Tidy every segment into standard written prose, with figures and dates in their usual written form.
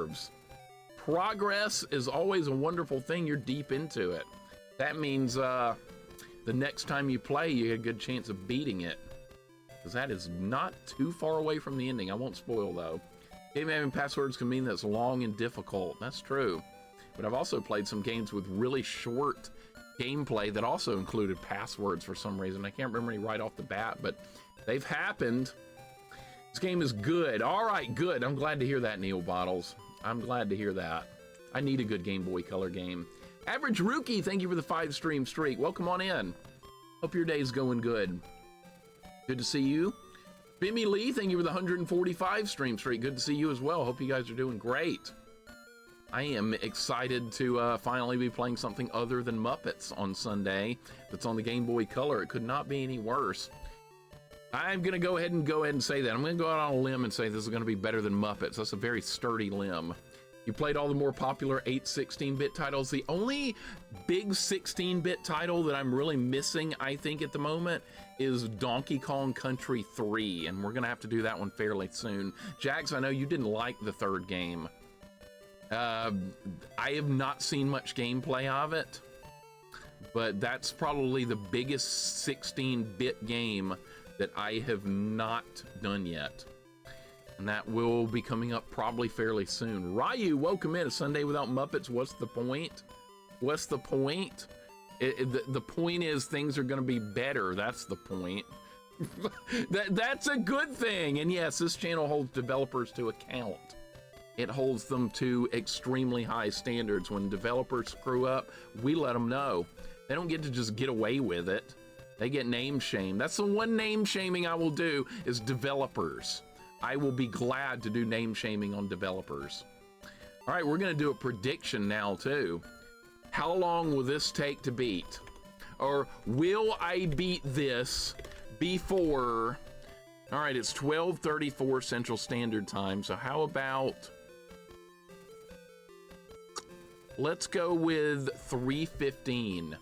curves. Progress is always a wonderful thing. You're deep into it. That means the next time you play, you get a good chance of beating it. Because that is not too far away from the ending. I won't spoil, though. Game having passwords can mean that's long and difficult. That's true. But I've also played some games with really short gameplay that also included passwords for some reason. I can't remember any right off the bat, but they've happened. This game is good. All right, good. I'm glad to hear that, Neil Bottles. I'm glad to hear that. I need a good Game Boy Color game. Average Rookie, thank you for the 5-stream streak. Welcome on in. Hope your day's going good. Good to see you. Bimmy Lee, thank you for the 145 stream streak. Good to see you as well. Hope you guys are doing great. I am excited to finally be playing something other than Muppets on Sunday that's on the Game Boy Color. It could not be any worse. I'm going to go ahead and say that. I'm going to go out on a limb and say this is going to be better than Muppets. That's a very sturdy limb. You played all the more popular 8 16-bit titles. The only big 16-bit title that I'm really missing, I think, at the moment is Donkey Kong Country 3, and we're going to have to do that one fairly soon. Jax, I know you didn't like the third game. I have not seen much gameplay of it, but that's probably the biggest 16-bit game that I have not done yet. And that will be coming up probably fairly soon. Ryu, welcome in. A Sunday without Muppets. What's the point? What's the point? The point is things are going to be better. That's the point. That's a good thing. And yes, this channel holds developers to account. It holds them to extremely high standards. When developers screw up, we let them know. They don't get to just get away with it. They get name shamed. That's the one name shaming I will do is developers. I will be glad to do name shaming on developers. All right, we're gonna do a prediction now too. How long will this take to beat? Or will I beat this before, all right, it's 12:34 Central Standard Time. So how about, let's go with 3:15.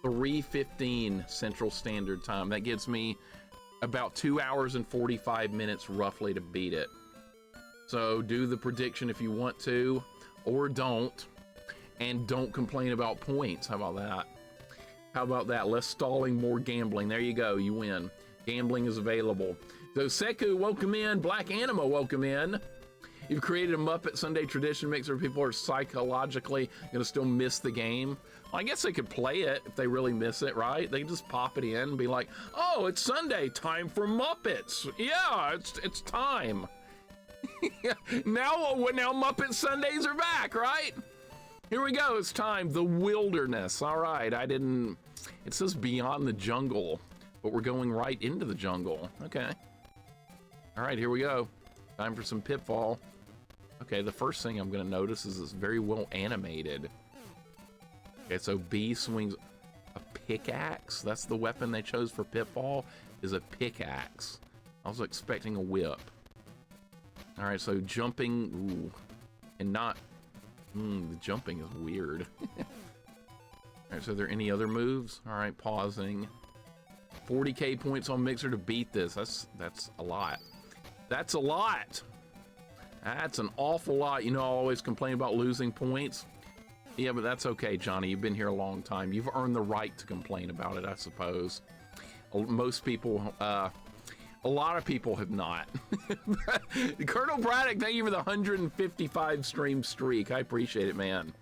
3:15 Central Standard Time. That gives me about 2 hours and 45 minutes roughly to beat it. So do the prediction if you want to, or don't. And don't complain about points. How about that? How about that? Less stalling, more gambling. There you go, you win. Gambling is available. So Seku, welcome in. Black Anima, welcome in. You've created a Muppet Sunday tradition mixer. People are psychologically gonna still miss the game. Well, I guess they could play it if they really miss it, right? They can just pop it in and be like, oh, it's Sunday, time for Muppets. Yeah, it's time. Now Muppet Sundays are back, right? Here we go, it's time. The Wilderness. All right, it says Beyond the Jungle, but we're going right into the jungle. Okay. All right, here we go. Time for some Pitfall. Okay, the first thing I'm gonna notice is it's very well animated. Okay, so B swings a pickaxe. That's the weapon they chose for Pitfall, is a pickaxe. I was expecting a whip. All right, so jumping, ooh, and not, the jumping is weird. All right, so are there any other moves? All right, pausing. 40K points on Mixer to beat this. That's a lot. That's a lot. That's an awful lot. You know, I always complain about losing points. Yeah, but that's okay, Johnny. You've been here a long time. You've earned the right to complain about it, I suppose. Most people, a lot of people have not. Colonel Braddock, thank you for the 155 stream streak. I appreciate it, man.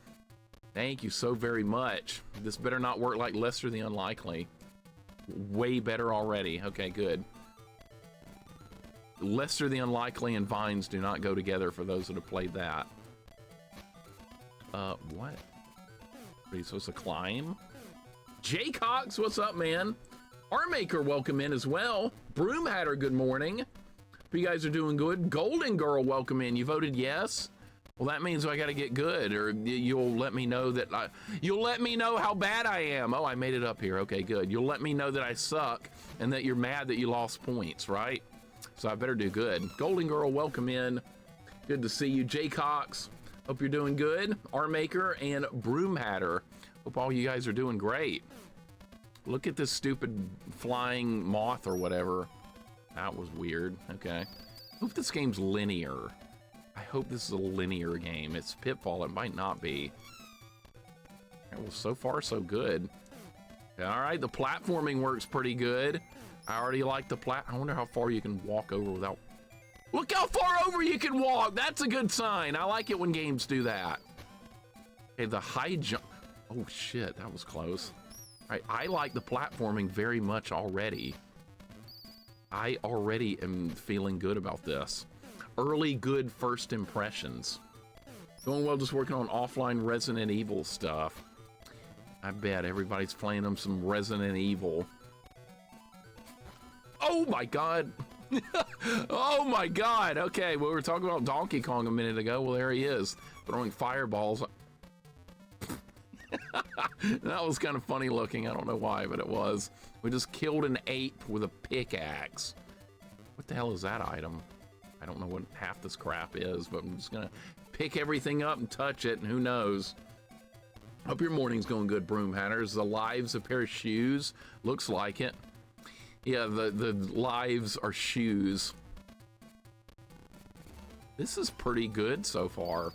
Thank you so very much. This better not work like Lester the Unlikely. Way better already. Okay, good. Lester the Unlikely and Vines do not go together for those that have played that. What? Are you supposed to climb? Jay Cox, what's up, man? Armaker, welcome in as well. Broomhatter, good morning. Hope you guys are doing good. Golden Girl, welcome in. You voted yes? Well, that means I gotta get good, or you'll let me know that you'll let me know how bad I am. Oh, I made it up here. Okay, good. You'll let me know that I suck and that you're mad that you lost points, right? So I better do good. Golden Girl, welcome in. Good to see you. Jay Cox, hope you're doing good. Armaker and Broomhatter, hope all you guys are doing great. Look at this stupid flying moth or whatever. That was weird. Okay. I hope this game's linear. I hope this is a linear game. It's Pitfall, it might not be. Well, so far so good. All right, the platforming works pretty good. I already like the I wonder how far you can walk over without... Look how far over you can walk! That's a good sign. I like it when games do that. Okay, the high jump... Oh shit, that was close. All right, I like the platforming very much already. I already am feeling good about this. Early good first impressions. Going well, just working on offline Resident Evil stuff. I bet everybody's playing them some Resident Evil. Oh my god. Oh my god. Okay, well, we were talking about Donkey Kong a minute ago. Well, there he is, throwing fireballs. That was kind of funny looking. I don't know why, but it was. We just killed an ape with a pickaxe. What the hell is that item? I don't know what half this crap is, but I'm just gonna pick everything up and touch it, and who knows. Hope your morning's going good, Broom Hatters. The lives a pair of shoes. Looks like it. Yeah, the lives are shoes. This is pretty good so far.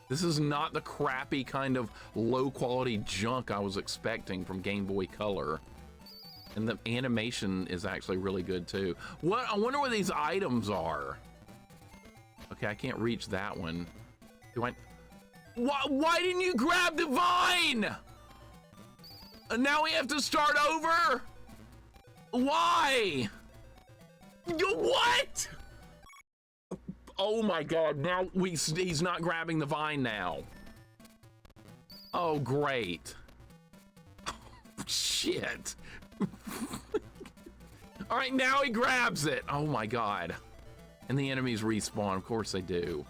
This is not the crappy kind of low quality junk I was expecting from Game Boy Color. And the animation is actually really good too. What? I wonder what these items are. Okay, I can't reach that one. Do I? Why didn't you grab the vine? And now we have to start over? Why? What? Oh my god, now he's not grabbing the vine now. Oh, great. Oh, shit. All right, now he grabs it. Oh my god. And the enemies respawn, of course they do.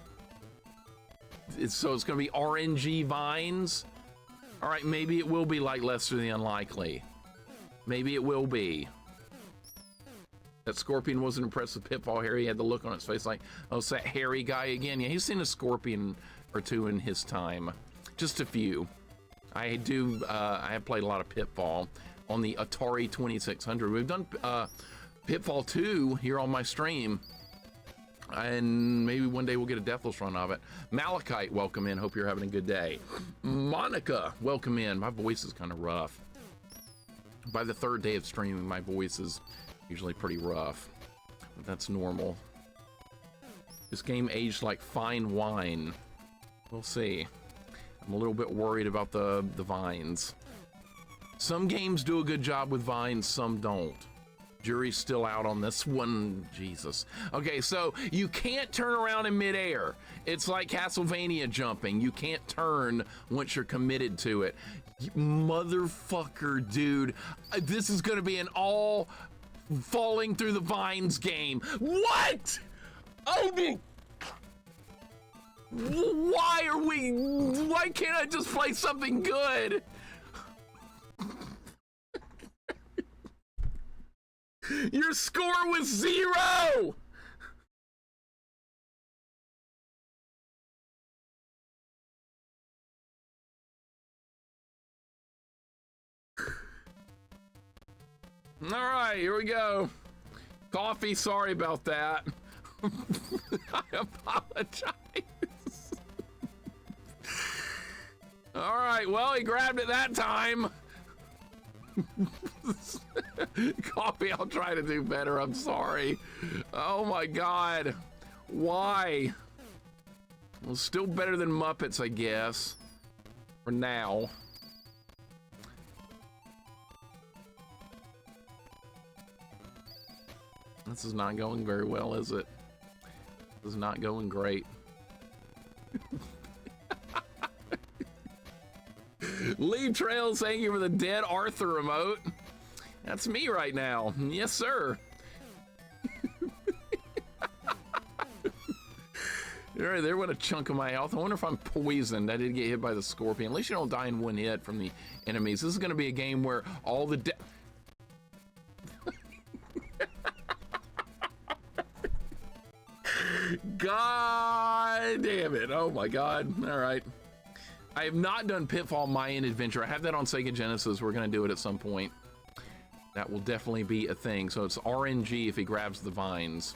So it's gonna be RNG vines. All right, maybe it will be like Lester the Unlikely. Maybe it will be. That Scorpion wasn't impressed with Pitfall. Harry had the look on his face like, oh, it's that hairy guy again. Yeah, he's seen a Scorpion or two in his time. Just a few. I have played a lot of Pitfall on the Atari 2600. We've done Pitfall 2 here on my stream. And maybe one day we'll get a Deathless run of it. Malachite, welcome in. Hope you're having a good day. Monica, welcome in. My voice is kind of rough. By the third day of streaming, my voice is usually pretty rough, but that's normal. This game aged like fine wine. We'll see. I'm a little bit worried about the vines. Some games do a good job with vines, some don't. Jury's still out on this one. Jesus. Okay, so you can't turn around in midair. It's like Castlevania jumping. You can't turn once you're committed to it. You motherfucker, dude. This is gonna be an all falling through the vines game. What? Oh, why can't I just play something good? Your score was 0. All right, here we go. Coffee, sorry about that. I apologize. All right, well, he grabbed it that time. Coffee, I'll try to do better. I'm sorry. Oh my god. Why? Well, still better than Muppets, I guess. For now. This is not going very well, is it? This is not going great. Lee Trails, thank you for the dead Arthur remote. That's me right now. Yes, sir. Right there went a chunk of my health. I wonder if I'm poisoned. I did get hit by the Scorpion. At least you don't die in one hit from the enemies. This is going to be a game where all the God damn it. Oh my god. All right. I have not done Pitfall Mayan Adventure. I have that on Sega Genesis. We're going to do it at some point. That will definitely be a thing. So it's RNG if he grabs the vines.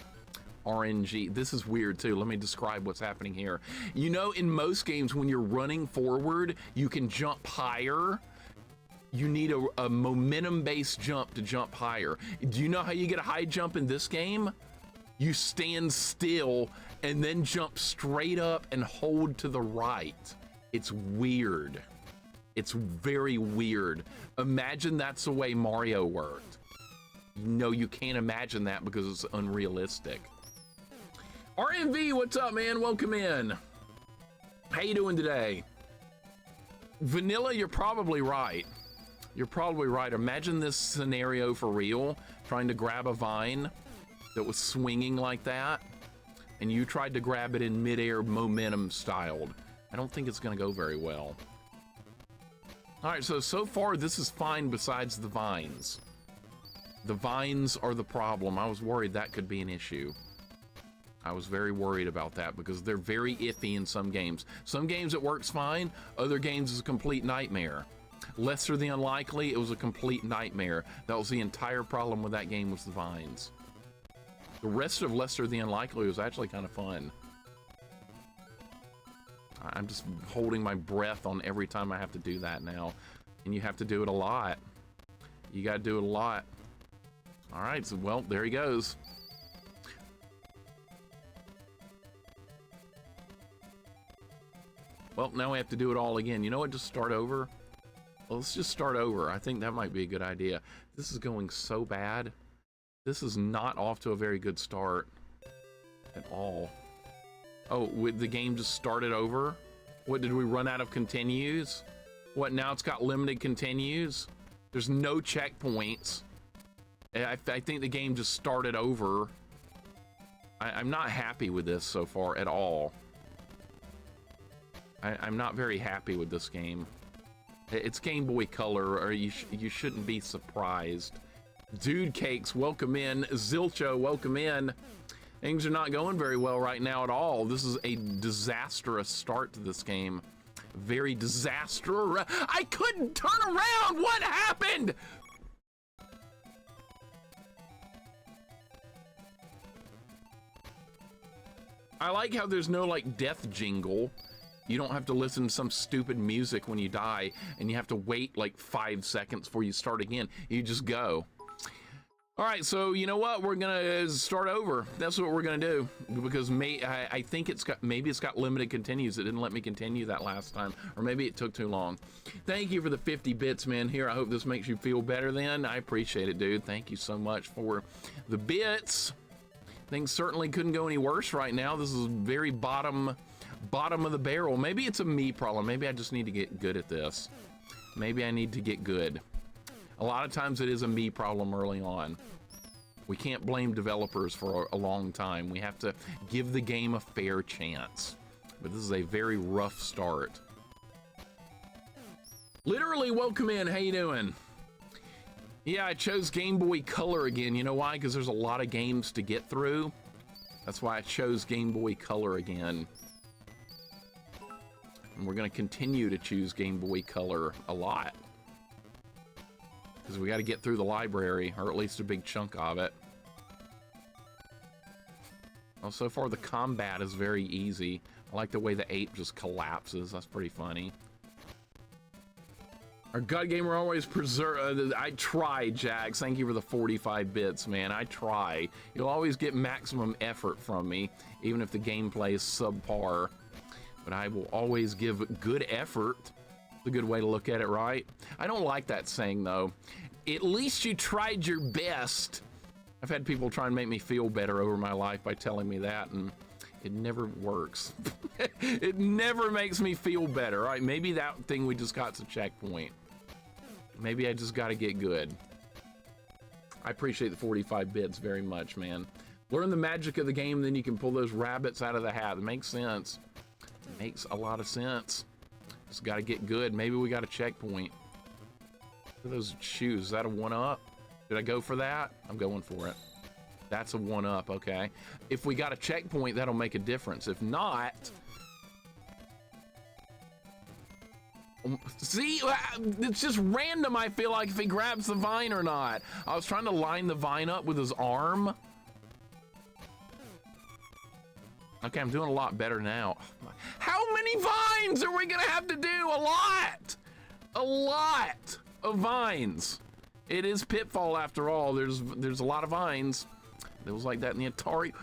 RNG. This is weird too. Let me describe what's happening here. You know, in most games, when you're running forward, you can jump higher. You need a momentum-based jump to jump higher. Do you know how you get a high jump in this game? You stand still and then jump straight up and hold to the right. It's weird. It's very weird. Imagine that's the way Mario worked. No, you can't imagine that because it's unrealistic. RMV, what's up, man? Welcome in. How you doing today? Vanilla, you're probably right. You're probably right. Imagine this scenario for real, trying to grab a vine that was swinging like that, and you tried to grab it in midair momentum styled. I don't think it's gonna go very well. All right, so far this is fine besides the vines. The vines are the problem. I was worried that could be an issue. I was very worried about that because they're very iffy in some games. Some games it works fine, other games is a complete nightmare. Lesser the Unlikely, it was a complete nightmare. That was the entire problem with that game, was the vines. The rest of Lesser the Unlikely was actually kind of fun. I'm just holding my breath on every time I have to do that now. And you have to do it a lot. You gotta do it a lot. All right, so well, there he goes. Well, now we have to do it all again. You know what, just start over? Well, let's just start over. I think that might be a good idea. This is going so bad. This is not off to a very good start at all. Oh, the game just started over? What, did we run out of continues? What, now it's got limited continues? There's no checkpoints. I think the game just started over. I'm not happy with this so far at all. I'm not very happy with this game. It's Game Boy Color, or you shouldn't be surprised. Dude Cakes, welcome in. Zilcho, welcome in. Things are not going very well right now at all. This is a disastrous start to this game. Very disastrous. I couldn't turn around. What happened? I like how there's no like death jingle. You don't have to listen to some stupid music when you die and you have to wait like 5 seconds before you start again. You just go. All right, so you know what? We're gonna start over. That's what we're gonna do because I think maybe it's got limited continues. It didn't let me continue that last time, or maybe it took too long. Thank you for the 50 bits, man. Here, I hope this makes you feel better. Then I appreciate it, dude. Thank you so much for the bits. Things certainly couldn't go any worse right now. This is very bottom of the barrel. Maybe it's a me problem. Maybe I just need to get good at this. Maybe I need to get good. A lot of times it is a me problem early on. We can't blame developers for a long time. We have to give the game a fair chance. But this is a very rough start. Literally, welcome in. How you doing? Yeah, I chose Game Boy Color again. You know why? Because there's a lot of games to get through. That's why I chose Game Boy Color again. And we're going to continue to choose Game Boy Color a lot. Because we got to get through the library, or at least a big chunk of it. Well, so far the combat is very easy. I like the way the ape just collapses. That's pretty funny. Our God Gamer always preserve. I try, Jax. Thank you for the 45 bits, man. I try. You'll always get maximum effort from me, even if the gameplay is subpar. But I will always give good effort. It's a good way to look at it, right? I don't like that saying, though. At least you tried your best. I've had people try and make me feel better over my life by telling me that, and it never works. It never makes me feel better. All right, maybe that thing we just got's a checkpoint. Maybe I just got to get good. I appreciate the 45 bits very much, man. Learn the magic of the game, then you can pull those rabbits out of the hat. It makes sense. It makes a lot of sense. Just got to get good. Maybe we got a checkpoint. Look at those shoes. Is that a 1-up? Did I go for that? I'm going for it. That's a 1-up, okay. If we got a checkpoint, that'll make a difference. If not... See, it's just random, I feel like, if he grabs the vine or not. I was trying to line the vine up with his arm. Okay, I'm doing a lot better now. How many vines are we gonna have to do? A lot! A lot of vines. It is Pitfall after all. There's a lot of vines. It was like that in the Atari.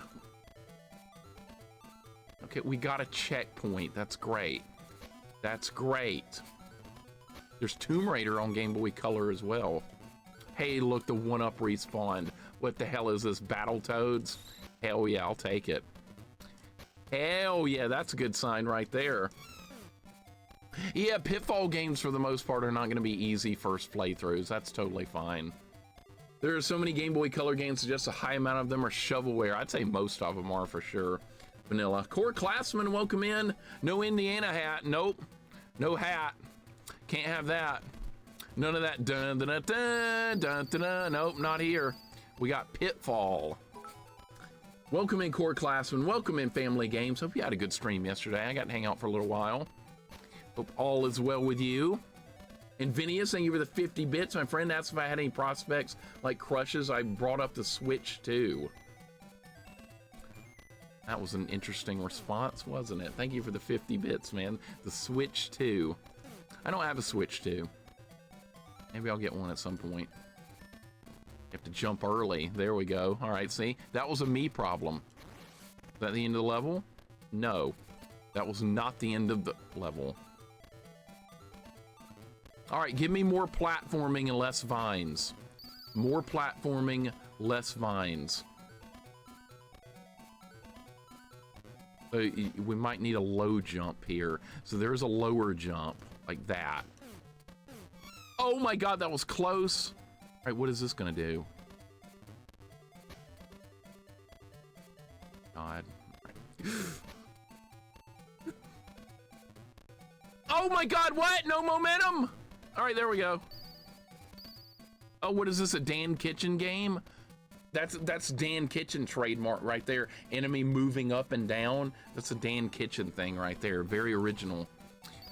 Okay, we got a checkpoint. That's great. That's great. There's Tomb Raider on Game Boy Color as well. Hey, look, the 1-up respawned. What the hell is this, Battletoads? Hell yeah, I'll take it. Hell yeah, that's a good sign right there. Yeah, Pitfall games for the most part are not going to be easy first playthroughs. That's totally fine. There are so many Game Boy Color games, just a high amount of them are shovelware. I'd say most of them are for sure. Vanilla. Core Classman, welcome in. No Indiana hat. Nope. No hat. Can't have that. None of that. Dun, dun, dun, dun, dun, dun, dun. Nope, not here. We got Pitfall. Welcome in, Core Classman. Welcome in, Family Games. Hope you had a good stream yesterday. I got to hang out for a little while. Hope all is well with you. And Vinius, thank you for the 50 bits, my friend. That's if I had any prospects like crushes. I brought up the Switch too. That was an interesting response, wasn't it? Thank you for the 50 bits, man. The Switch 2. I don't have a Switch 2. Maybe I'll get one at some point. You have to jump early. There we go. All right, see? That was a me problem. Is that the end of the level? No. That was not the end of the level. All right, give me more platforming and less vines. More platforming, less vines. We might need a low jump here. So there's a lower jump, like that. Oh my God, that was close. All right, what is this gonna do? God. Oh my God, what? No momentum? All right, there we go. Oh, what is this, a Dan Kitchen game? That's Dan Kitchen trademark right there. Enemy moving up and down. That's a Dan Kitchen thing right there. Very original.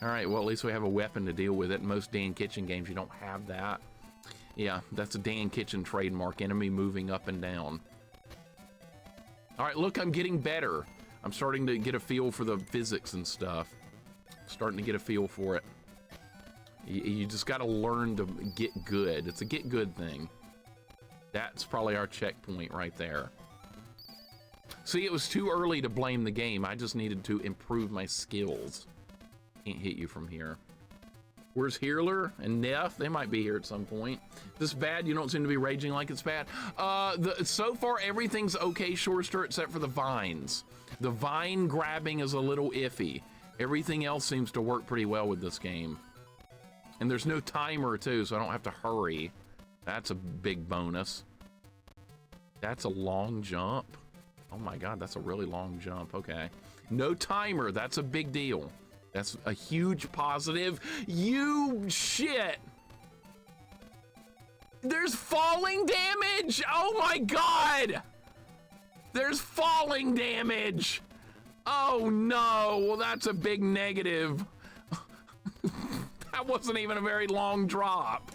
All right, well, at least we have a weapon to deal with it. In most Dan Kitchen games, you don't have that. Yeah, that's a Dan Kitchen trademark. Enemy moving up and down. All right, look, I'm getting better. I'm starting to get a feel for the physics and stuff. Starting to get a feel for it. You just got to learn to get good. It's a get good thing. That's probably our checkpoint right there. See, it was too early to blame the game. I just needed to improve my skills. Can't hit you from here. Where's Healer and Neff? They might be here at some point. This bad? You don't seem to be raging like it's bad. So far, everything's okay, Shorester, except for the vines. The vine grabbing is a little iffy. Everything else seems to work pretty well with this game. And there's no timer too, so I don't have to hurry. That's a big bonus. That's a long jump. Oh my God, that's a really long jump. Okay. No timer, that's a big deal. That's a huge positive. You shit. There's falling damage. Oh my God. There's falling damage. Oh no, well that's a big negative. That wasn't even a very long drop.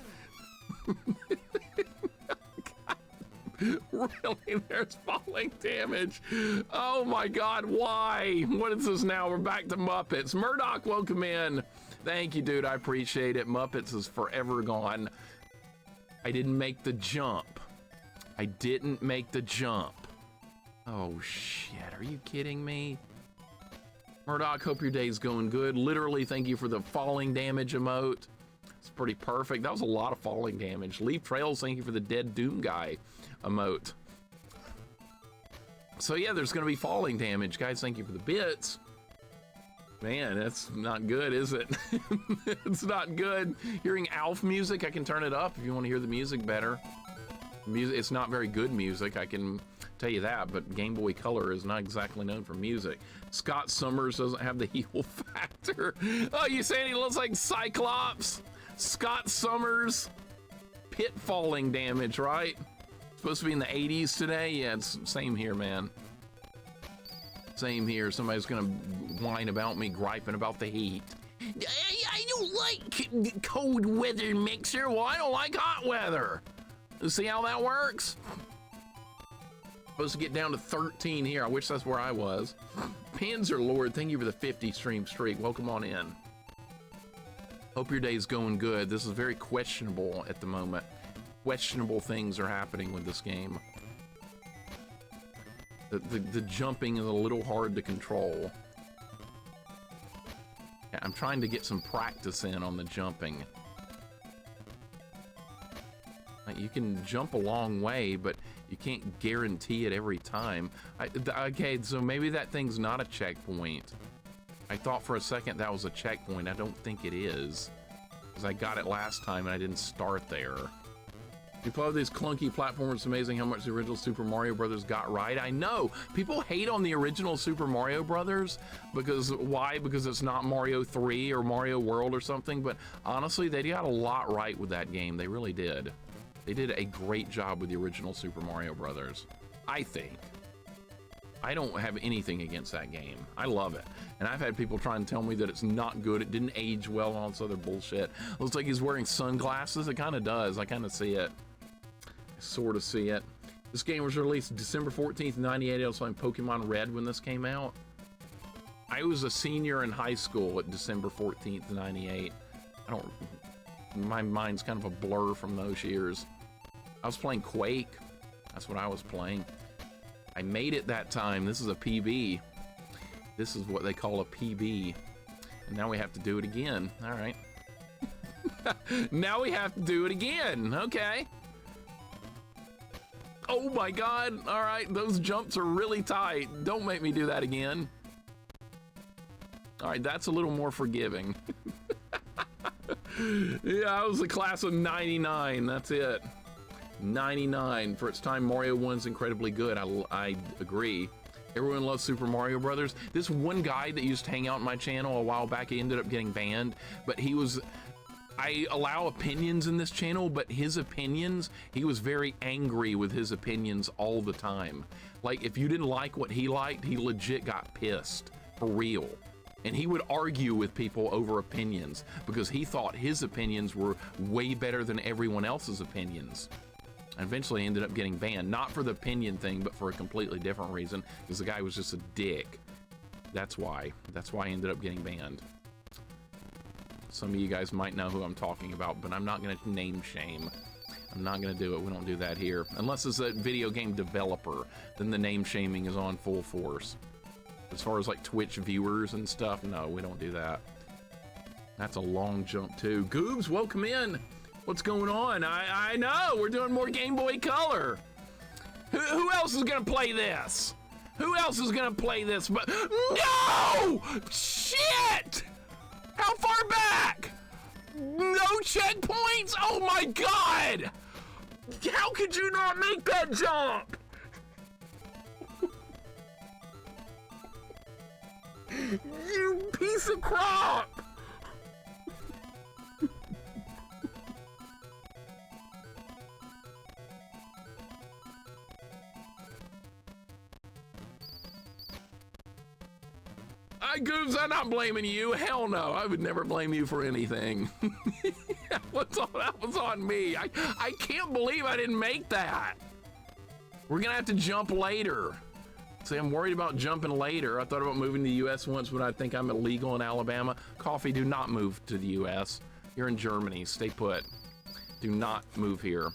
Really, there's falling damage. Oh my God, why? What is this now? We're back to Muppets. Murdoch, welcome in. Thank you, dude, I appreciate it. Muppets is forever gone. I didn't make the jump. I didn't make the jump. Oh shit, are you kidding me? Murdoch, hope your day's going good. Literally, thank you for the falling damage emote. It's pretty perfect. That was a lot of falling damage. Leaf Trails, thank you for the dead Doom guy emote. So yeah, there's gonna be falling damage. Guys, thank you for the bits. Man, that's not good, is it? It's not good. Hearing Alf music, I can turn it up if you want to hear the music better. Music, it's not very good music, I can tell you that, but Game Boy Color is not exactly known for music. Scott Summers doesn't have the heel factor. Oh, you saying he looks like Cyclops? Scott Summers, pitfalling damage, right? Supposed to be in the 80s today? Yeah, it's same here, man. Same here. Somebody's gonna whine about me griping about the heat. I don't like cold weather, Mixer. Well, I don't like hot weather. See how that works? Supposed to get down to 13 here. I wish that's where I was. Panzer Lord, thank you for the 50 stream streak. Welcome on in. Hope your day's going good. This is very questionable at the moment. Questionable things are happening with this game. The jumping is a little hard to control. Yeah, I'm trying to get some practice in on the jumping. You can jump a long way, but you can't guarantee it every time. Okay, so maybe that thing's not a checkpoint. I thought for a second that was a checkpoint. I don't think it is, because I got it last time and I didn't start there. You play with these clunky platforms, it's amazing how much the original Super Mario Brothers got right. I know, people hate on the original Super Mario Brothers, because why? Because it's not Mario 3 or Mario World or something, but honestly, they got a lot right with that game. They really did. They did a great job with the original Super Mario Brothers, I think. I don't have anything against that game. I love it. And I've had people try and tell me that it's not good, it didn't age well, and all this other bullshit. Looks like he's wearing sunglasses. It kind of does. I kind of see it. I sort of see it. This game was released December 14th, 98. I was playing Pokemon Red when this came out. I was a senior in high school at December 14th, 98. My mind's kind of a blur from those years. I was playing Quake. That's what I was playing. I made it that time. This is a PB. This is what they call a PB. And now we have to do it again. All right. Now we have to do it again. Okay. Oh my God. All right. Those jumps are really tight. Don't make me do that again. All right. That's a little more forgiving. Yeah, I was a class of 99. That's it. 99. For its time, Mario 1's incredibly good. I agree. Everyone loves Super Mario Brothers. This one guy that used to hang out on my channel a while back, he ended up getting banned, but I allow opinions in this channel, but his opinions, he was very angry with his opinions all the time. Like, if you didn't like what he liked, he legit got pissed. For real. And he would argue with people over opinions because he thought his opinions were way better than everyone else's opinions. And eventually ended up getting banned, not for the opinion thing, but for a completely different reason, because the guy was just a dick. That's why I ended up getting banned. Some of you guys might know who I'm talking about, but I'm not gonna name shame. I'm not gonna do it. We don't do that here. Unless it's a video game developer, then the name shaming is on full force. As far as like Twitch viewers and stuff, no, we don't do that. That's a long jump too. Goobs, welcome in. What's going on? I know, we're doing more Game Boy Color. Who else is gonna play this? Who else is gonna play this? But no! Shit! How far back? No checkpoints? Oh my God! How could you not make that jump? You piece of crap! Goobs, I'm not blaming you. Hell no, I would never blame you for anything. That was on me. I can't believe I didn't make that. We're gonna have to jump later. See, I'm worried about jumping later. I thought about moving to the US once, but I think I'm illegal in Alabama. Coffee, do not move to the US. You're in Germany, stay put. Do not move here.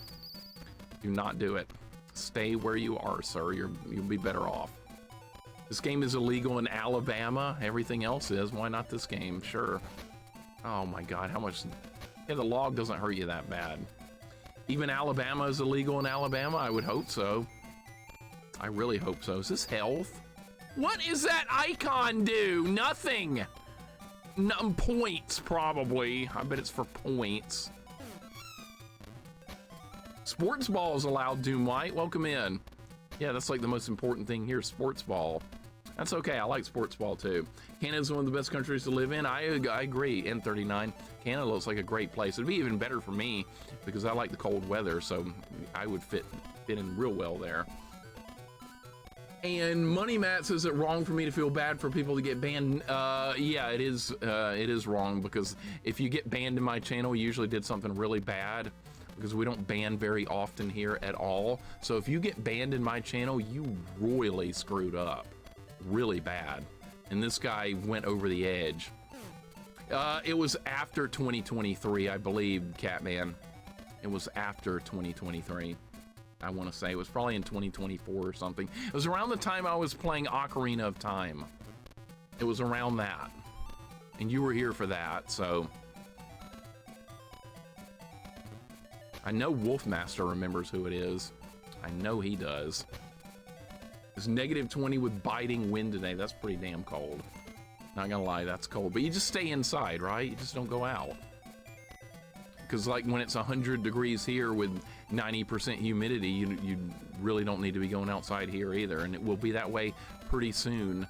Do not do it. Stay where you are, sir. You'll be better off. This game is illegal in Alabama. Everything else is. Why not this game? Sure. Oh my God, how much? Yeah, the log doesn't hurt you that bad. Even Alabama is illegal in Alabama? I would hope so. I really hope so. Is this health? What does that icon do? Nothing. Points, probably. I bet it's for points. Sports ball is allowed, Doom White. Welcome in. Yeah, that's like the most important thing here, sports ball. That's okay, I like sports ball too. Canada's one of the best countries to live in. I agree, N39. Canada looks like a great place. It'd be even better for me because I like the cold weather, so I would fit in real well there. And Money Matt says it wrong for me to feel bad for people to get banned. Yeah, it is wrong because if you get banned in my channel, you usually did something really bad. because we don't ban very often here at all. So if you get banned in my channel, you royally screwed up. Really bad. And this guy went over the edge. It was after 2023, I believe, Catman. It was after 2023. I want to say it was probably in 2024 or something. It was around the time I was playing Ocarina of Time. It was around that. And you were here for that, so. I know Wolfmaster remembers who it is. I know he does. It's -20 with biting wind today. That's pretty damn cold. Not gonna lie, that's cold. But you just stay inside, right? You just don't go out. Because like when it's 100 degrees here with 90% humidity, you really don't need to be going outside here either. And it will be that way pretty soon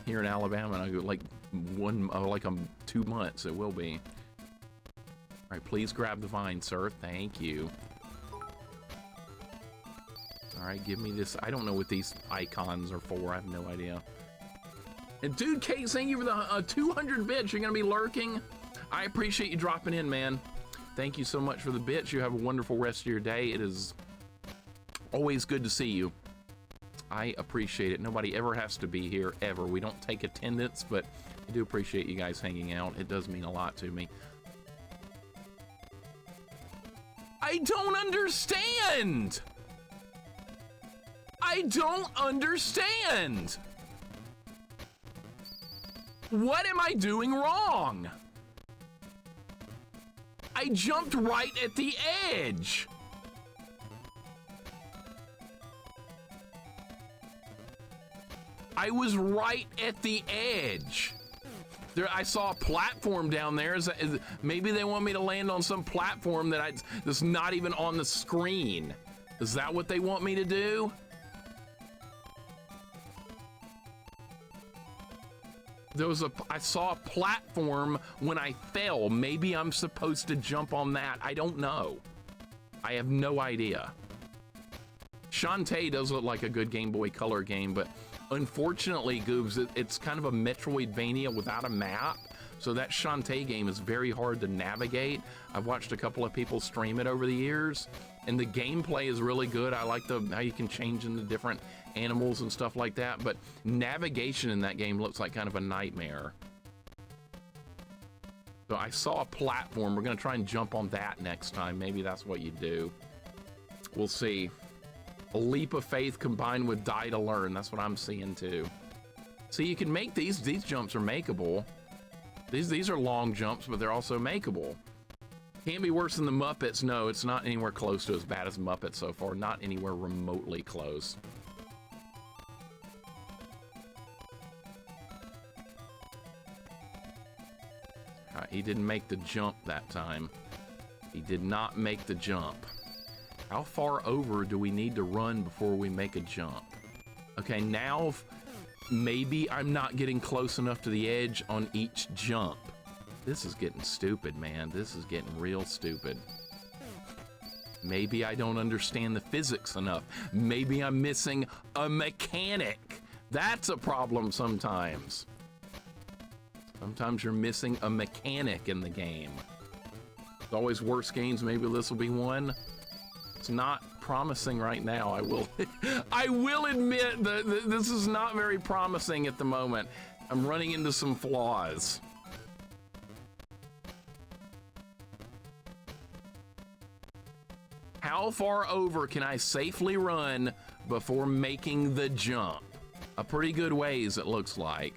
here in Alabama. Like 2 months it will be. All right, please grab the vine, sir. Thank you. All right, give me this. I don't know what these icons are for. I have no idea. And dude, Kate, thank you for the 200 bits. You're gonna be lurking. I appreciate you dropping in, man. Thank you so much for the bits. You have a wonderful rest of your day. It is always good to see you. I appreciate it. Nobody ever has to be here, ever. We don't take attendance, but I do appreciate you guys hanging out. It does mean a lot to me. I don't understand! I don't understand! What am I doing wrong? I jumped right at the edge. I was right at the edge. There, I saw a platform down there. Maybe they want me to land on some platform that's not even on the screen. Is that what they want me to do? I saw a platform when I fell. Maybe I'm supposed to jump on that. I don't know. I have no idea. Shantae does look like a good Game Boy Color game, but unfortunately, Goobs, it's kind of a Metroidvania without a map. So that Shantae game is very hard to navigate. I've watched a couple of people stream it over the years, and the gameplay is really good. I like how you can change into different animals and stuff like that, but navigation in that game looks like kind of a nightmare. So I saw a platform. We're gonna try and jump on that next time. Maybe that's what you do. We'll see. A leap of faith combined with die to learn. That's what I'm seeing too. See, you can make these jumps are makeable. These are long jumps, but they're also makeable. Can't be worse than the Muppets. No, it's not anywhere close to as bad as Muppets so far. Not anywhere remotely close. He didn't make the jump that time. He did not make the jump. How far over do we need to run before we make a jump? Okay, now maybe I'm not getting close enough to the edge on each jump. This is getting stupid, man. This is getting real stupid. Maybe I don't understand the physics enough. Maybe I'm missing a mechanic. That's a problem sometimes. Sometimes you're missing a mechanic in the game. It's always worse games. Maybe this will be one. It's not promising right now. I will admit that this is not very promising at the moment. I'm running into some flaws. How far over can I safely run before making the jump? A pretty good ways, it looks like.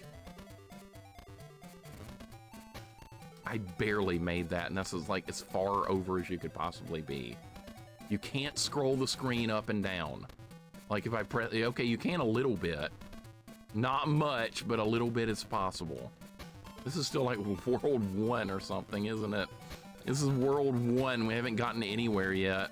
I barely made that, and that's like as far over as you could possibly be. You can't scroll the screen up and down. Like if I press, okay, you can a little bit. Not much, but a little bit is possible. This is still like World 1 or something, isn't it? This is World 1. We haven't gotten anywhere yet.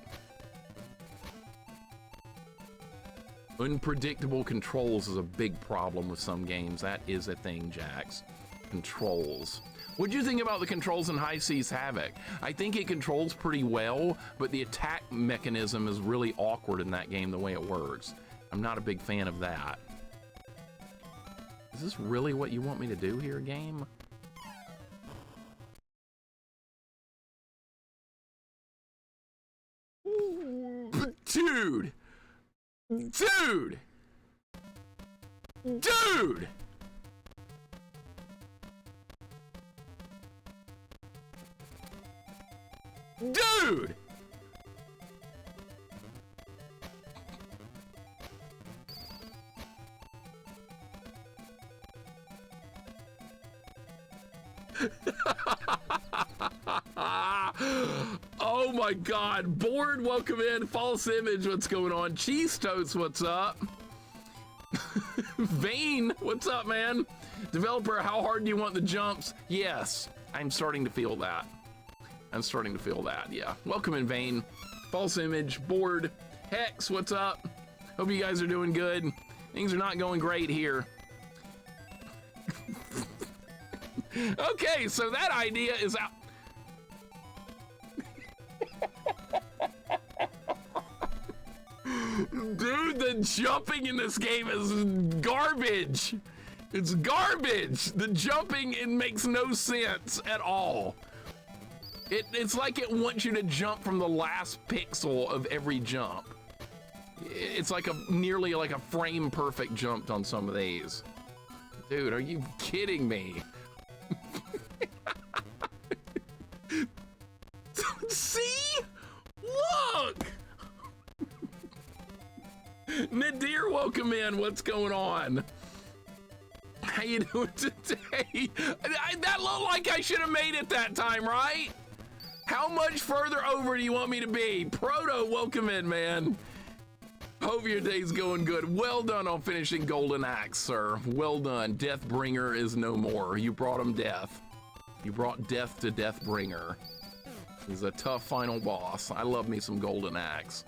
Unpredictable controls is a big problem with some games. That is a thing, Jax. Controls. What do you think about the controls in High Seas Havoc? I think it controls pretty well, but the attack mechanism is really awkward in that game, the way it works. I'm not a big fan of that. Is this really what you want me to do here, game? Dude! Dude! Dude! Dude! Oh my God. Board, welcome in. False Image, what's going on? Cheese Toast, what's up? Vane, what's up, man? Developer, how hard do you want the jumps? Yes, I'm starting to feel that. I'm starting to feel that, yeah. Welcome in, Vane. False Image, Board, Hex, what's up? Hope you guys are doing good. Things are not going great here. Okay, so that idea is out. Dude, the jumping in this game is garbage. It's garbage. The jumping, it makes no sense at all. It's like it wants you to jump from the last pixel of every jump. It's like nearly like a frame perfect jump on some of these. Dude, are you kidding me? See? Look! Nadir, welcome in. What's going on? How you doing today? That looked like I should have made it that time, right? How much further over do you want me to be? Proto, welcome in, man. Hope your day's going good. Well done on finishing Golden Axe, sir. Well done. Deathbringer is no more. You brought him death. You brought death to Deathbringer. He's a tough final boss. I love me some Golden Axe.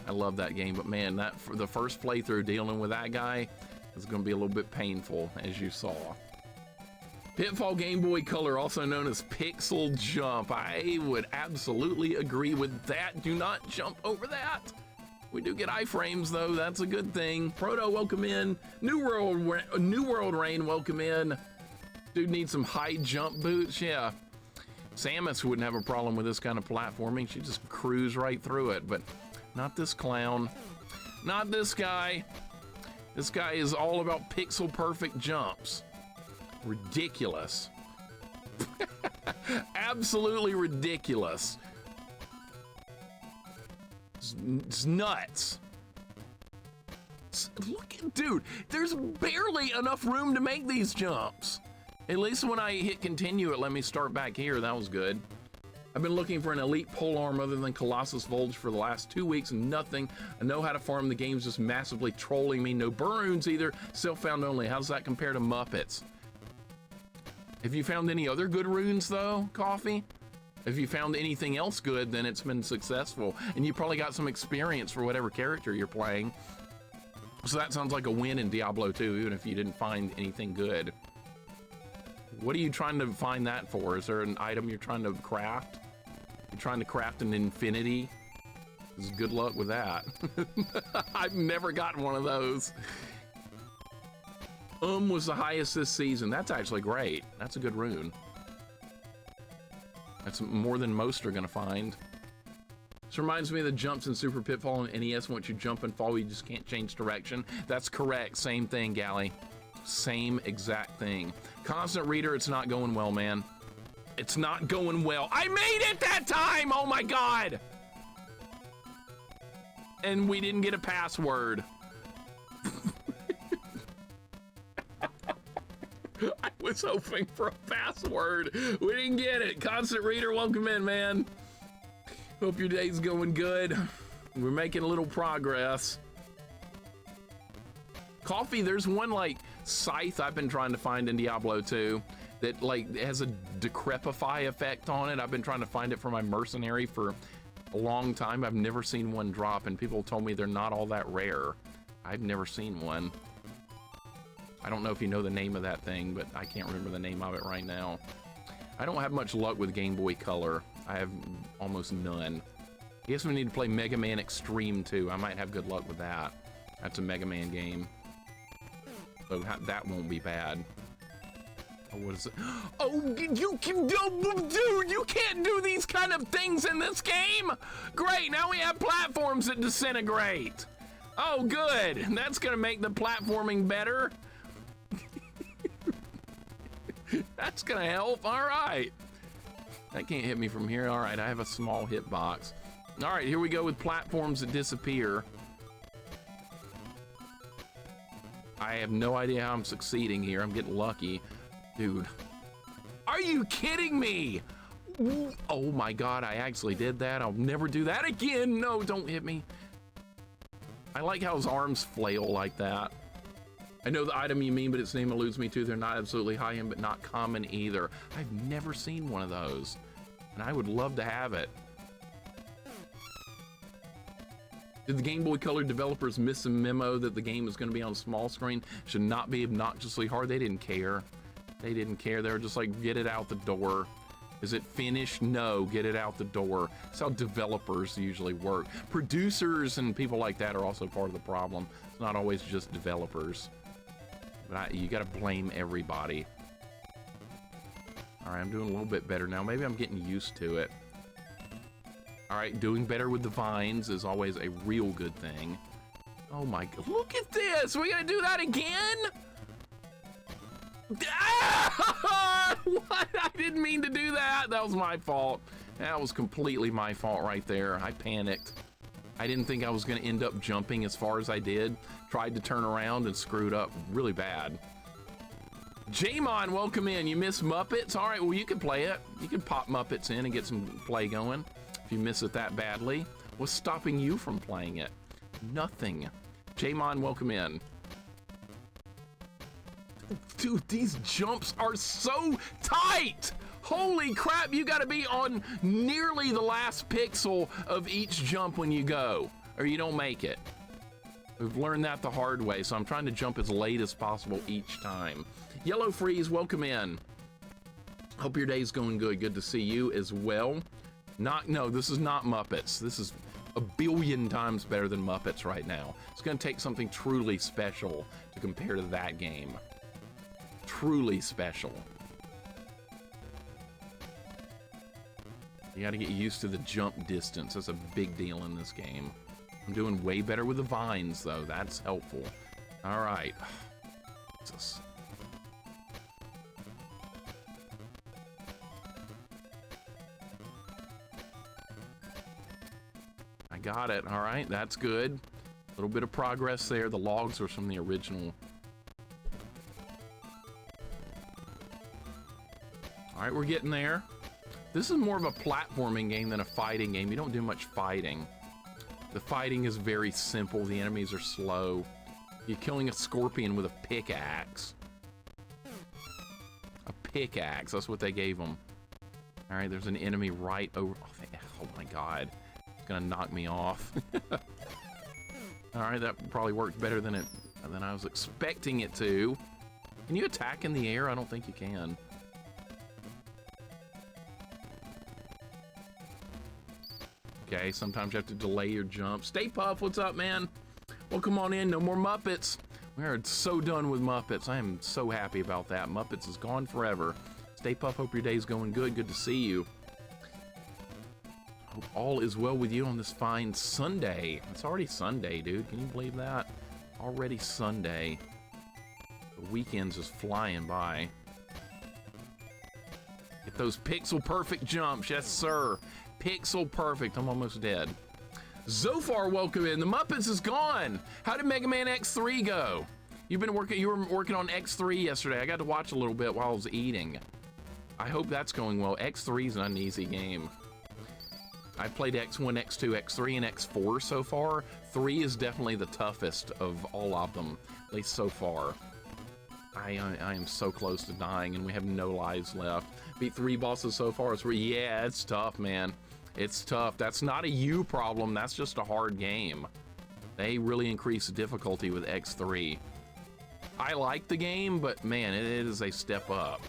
I love that game, but man, for the first playthrough dealing with that guy is going to be a little bit painful, as you saw. Pitfall Game Boy Color, also known as Pixel Jump. I would absolutely agree with that. Do not jump over that. We do get iframes though. That's a good thing. Proto, welcome in. New World Rain, welcome in. Dude needs some high jump boots. Yeah. Samus wouldn't have a problem with this kind of platforming. She'd just cruise right through it, but not this clown. Not this guy. This guy is all about pixel perfect jumps. Ridiculous. Absolutely ridiculous. It's nuts. Look, dude, there's barely enough room to make these jumps. At least when I hit continue, it let me start back here. That was good. I've been looking for an elite polearm other than Colossus Volge for the last 2 weeks and nothing. I know how to farm. The game's just massively trolling me. No burroons either. Self-found only. How does that compare to Muppets? Have you found any other good runes though, Coffee? If you found anything else good, then it's been successful. And you probably got some experience for whatever character you're playing. So that sounds like a win in Diablo 2, even if you didn't find anything good. What are you trying to find that for? Is there an item you're trying to craft? You're trying to craft an infinity? Good luck with that. I've never gotten one of those. Was the highest this season. That's actually great. That's a good rune. That's more than most are gonna find. This reminds me of the jumps in Super Pitfall and NES. Once you jump and fall, you just can't change direction. That's correct. Same thing, Gally. Same exact thing. Constant Reader, it's not going well, man. It's not going well. I made it that time! Oh my God! And we didn't get a password. I was hoping for a password. We didn't get it. Constant Reader, welcome in, man. Hope your day's going good. We're making a little progress. Coffee, there's one like scythe I've been trying to find in Diablo 2 that like has a decrepify effect on it. I've been trying to find it for my mercenary for a long time. I've never seen one drop, and people told me they're not all that rare. I've never seen one. I don't know if you know the name of that thing, but I can't remember the name of it right now. I don't have much luck with Game Boy Color. I have almost none. I guess we need to play Mega Man Extreme 2. I might have good luck with that. That's a Mega Man game. So that won't be bad. Oh, what is it? Oh, you can do, dude, you can't do these kind of things in this game. Great, now we have platforms that disintegrate. Oh, good. That's gonna make the platforming better. That's gonna help. All right. That can't hit me from here. All right, I have a small hitbox. All right, here we go with platforms that disappear. I have no idea how I'm succeeding here. I'm getting lucky. Dude, are you kidding me? Oh my God, I actually did that. I'll never do that again. No, don't hit me. I like how his arms flail like that. I know the item you mean, but its name eludes me too. They're not absolutely high-end, but not common either. I've never seen one of those, and I would love to have it. Did the Game Boy Color developers miss a memo that the game is going to be on small screen? Should not be obnoxiously hard. They didn't care. They didn't care. They were just like, get it out the door. Is it finished? No, get it out the door. That's how developers usually work. Producers and people like that are also part of the problem. It's not always just developers. But you got to blame everybody. All right, I'm doing a little bit better now. Maybe I'm getting used to it. All right, doing better with the vines is always a real good thing. Oh my God, look at this. We're gonna do that again? Ah! What? I didn't mean to do that. That was my fault. That was completely my fault right there. I panicked. I didn't think I was gonna end up jumping as far as I did. Tried to turn around and screwed up really bad. Jamon, welcome in. You miss Muppets? All right, well, you can play it. You can pop Muppets in and get some play going. If you miss it that badly, what's stopping you from playing it? Nothing. Jamon, welcome in. Dude, these jumps are so tight. Holy crap, you gotta be on nearly the last pixel of each jump when you go, or you don't make it. We've learned that the hard way, so I'm trying to jump as late as possible each time. Yellow Freeze, welcome in. Hope your day's going good. Good to see you as well. No, this is not Muppets. This is a billion times better than Muppets right now. It's gonna take something truly special to compare to that game. Truly special. You gotta get used to the jump distance. That's a big deal in this game. I'm doing way better with the vines though. That's helpful. All right. Jesus. I got it. All right, that's good. A little bit of progress there. The logs are from the original. All right, we're getting there. This is more of a platforming game than a fighting game. You don't do much fighting. The fighting is very simple. The enemies are slow. You're killing a scorpion with a pickaxe. A pickaxe, that's what they gave them. All right, there's an enemy right over. Oh my God. Gonna knock me off. All right, that probably worked better than I was expecting it to. Can you attack in the air? I don't think you can. Okay, sometimes you have to delay your jump. Stay Puff, what's up, man? Well, come on in. No more Muppets. We are so done with Muppets. I am so happy about that. Muppets is gone forever. Stay Puff, hope your day's going good. Good to see you. Hope all is well with you on this fine Sunday. It's already Sunday, dude. Can you believe that? Already Sunday. The weekend's just flying by. Get those pixel perfect jumps. Yes, sir. Pixel perfect. I'm almost dead. Zofar, welcome in. The Muppets is gone. How did Mega Man X3 go? You were working on X3 yesterday. I got to watch a little bit while I was eating. I hope that's going well. X3 is not an easy game. I played X1, X2, X3, and X4 so far. 3 is definitely the toughest of all of them, at least so far. I am so close to dying, and we have no lives left. Beat 3 bosses so far. Yeah, it's tough, man. It's tough. That's not a you problem. That's just a hard game. They really increased the difficulty with X3. I like the game, but man, it is a step up.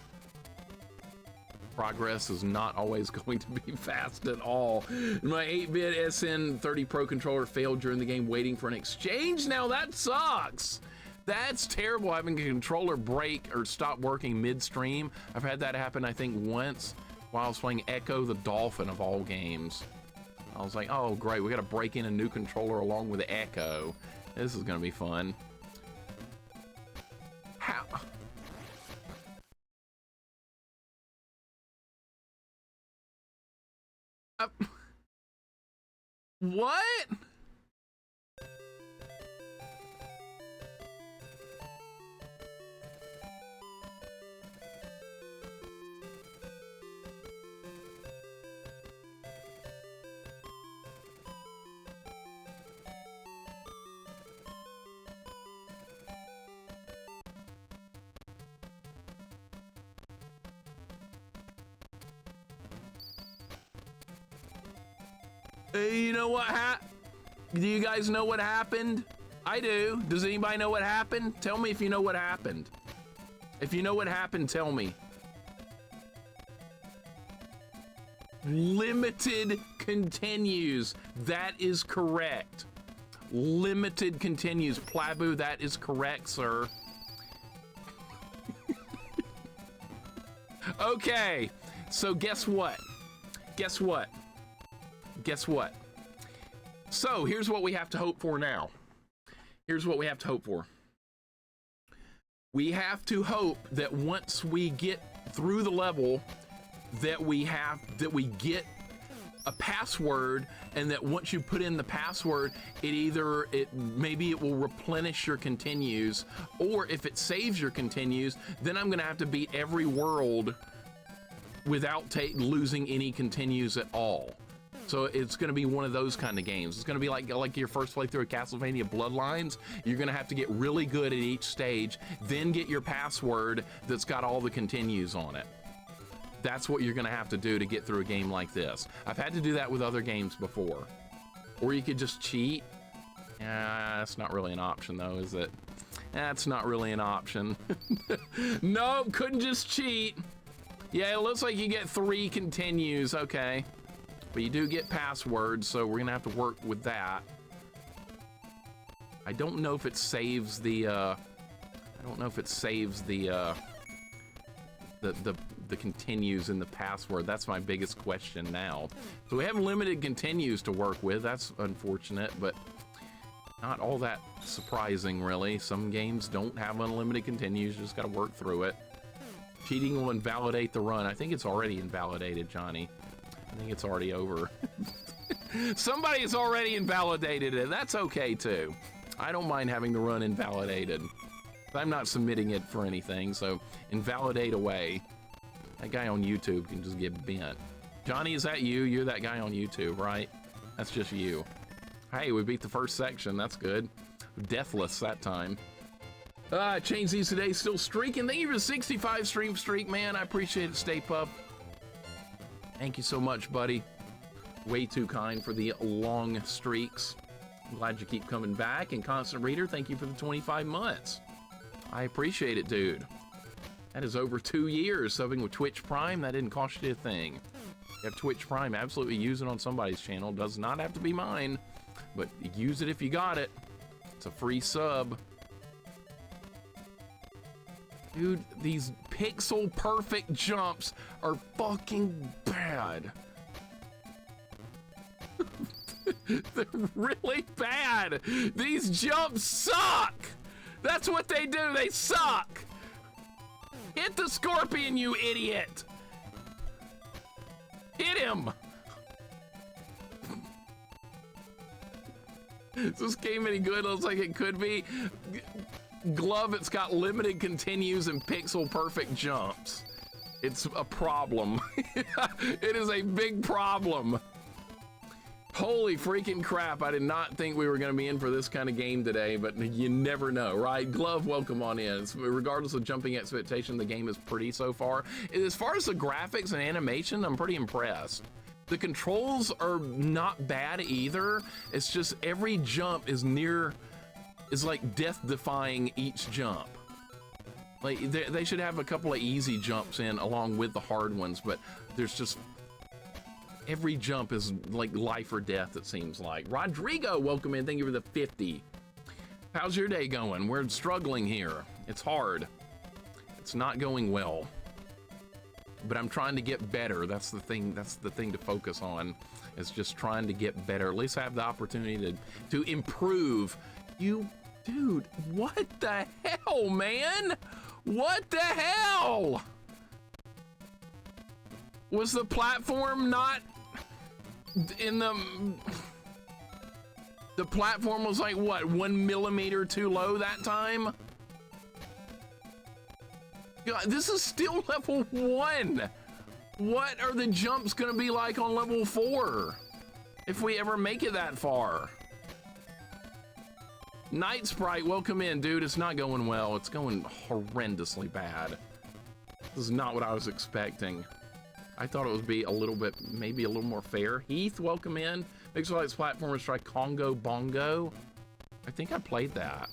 Progress is not always going to be fast at all. My 8-bit SN30 Pro controller failed during the game waiting for an exchange. Now that sucks. That's terrible, having a controller break or stop working midstream. I've had that happen, I think, once while I was playing Echo the Dolphin of all games. I was like, oh, great, we gotta break in a new controller along with Echo. This is gonna be fun. How? What? You know what do you guys know what happened? I do. Does anybody know what happened? Tell me if you know what happened. If you know what happened, tell me. Limited continues. That is correct. Limited continues. Plabu, that is correct, sir. Okay, so guess what? Guess what? Guess what? So here's what we have to hope for now. Here's what we have to hope for. We have to hope that once we get through the level that we get a password, and that once you put in the password, maybe it will replenish your continues, or if it saves your continues, then I'm gonna have to beat every world without losing any continues at all. So it's going to be one of those kind of games. It's going to be like your first playthrough of Castlevania Bloodlines. You're going to have to get really good at each stage, then get your password that's got all the continues on it. That's what you're going to have to do to get through a game like this. I've had to do that with other games before. Or you could just cheat. That's not really an option though, is it? That's not really an option. Nope, couldn't just cheat. Yeah, it looks like you get 3 continues, okay. But you do get passwords, so we're gonna have to work with that. I don't know if it saves the the continues in the password. That's my biggest question now. So we have limited continues to work with. That's unfortunate, but not all that surprising, really. Some games don't have unlimited continues. You just gotta work through it. Cheating will invalidate the run. I think it's already invalidated, Johnny. I think it's already over. Somebody's already invalidated it. That's okay too. I don't mind having the run invalidated. I'm not submitting it for anything, so invalidate away. That guy on YouTube can just get bent. Johnny, is that you? You're that guy on YouTube, right? That's just you. Hey, we beat the first section. That's good. Deathless that time. Changed these today. Still streaking. Thank you for the 65 stream streak, man. I appreciate it. Stay pup. Thank you so much, buddy. Way too kind for the long streaks. I'm glad you keep coming back. And Constant Reader, thank you for the 25 months. I appreciate it, dude. That is over 2 years subbing with Twitch Prime. That didn't cost you a thing. You have Twitch Prime, absolutely use it on somebody's channel. Does not have to be mine, but use it if you got it. It's a free sub. Dude, these pixel perfect jumps are fucking bad. They're really bad. These jumps suck. That's what they do. They suck. Hit the scorpion, you idiot. Hit him. Is this game any good? Looks like it could be. Glove, it's got limited continues and pixel perfect jumps. It's a problem. It is a big problem. Holy freaking crap, I did not think we were going to be in for this kind of game today, but you never know, right? Glove, welcome on in. Regardless of jumping expectation, the game is pretty so far. As far as the graphics and animation, I'm pretty impressed. The controls are not bad either. It's just every jump is like death-defying each jump. Like, they should have a couple of easy jumps in along with the hard ones, but there's just... every jump is like life or death, it seems like. Rodrigo, welcome in. Thank you for the 50. How's your day going? We're struggling here. It's hard. It's not going well. But I'm trying to get better. That's the thing to focus on. Is just trying to get better. At least I have the opportunity to improve. You, dude, what the hell, man? What the hell? Was the platform not in the platform was like what, 1 millimeter too low that time? God, this is still level 1. What are the jumps gonna be like on level 4? If we ever make it that far. Night Sprite, welcome in, dude. It's not going well. It's going horrendously bad. This is not what I was expecting. I thought it would be a little bit, maybe a little more fair. Heath, welcome in. Mixerlight's platformers try Congo Bongo. I think I played that.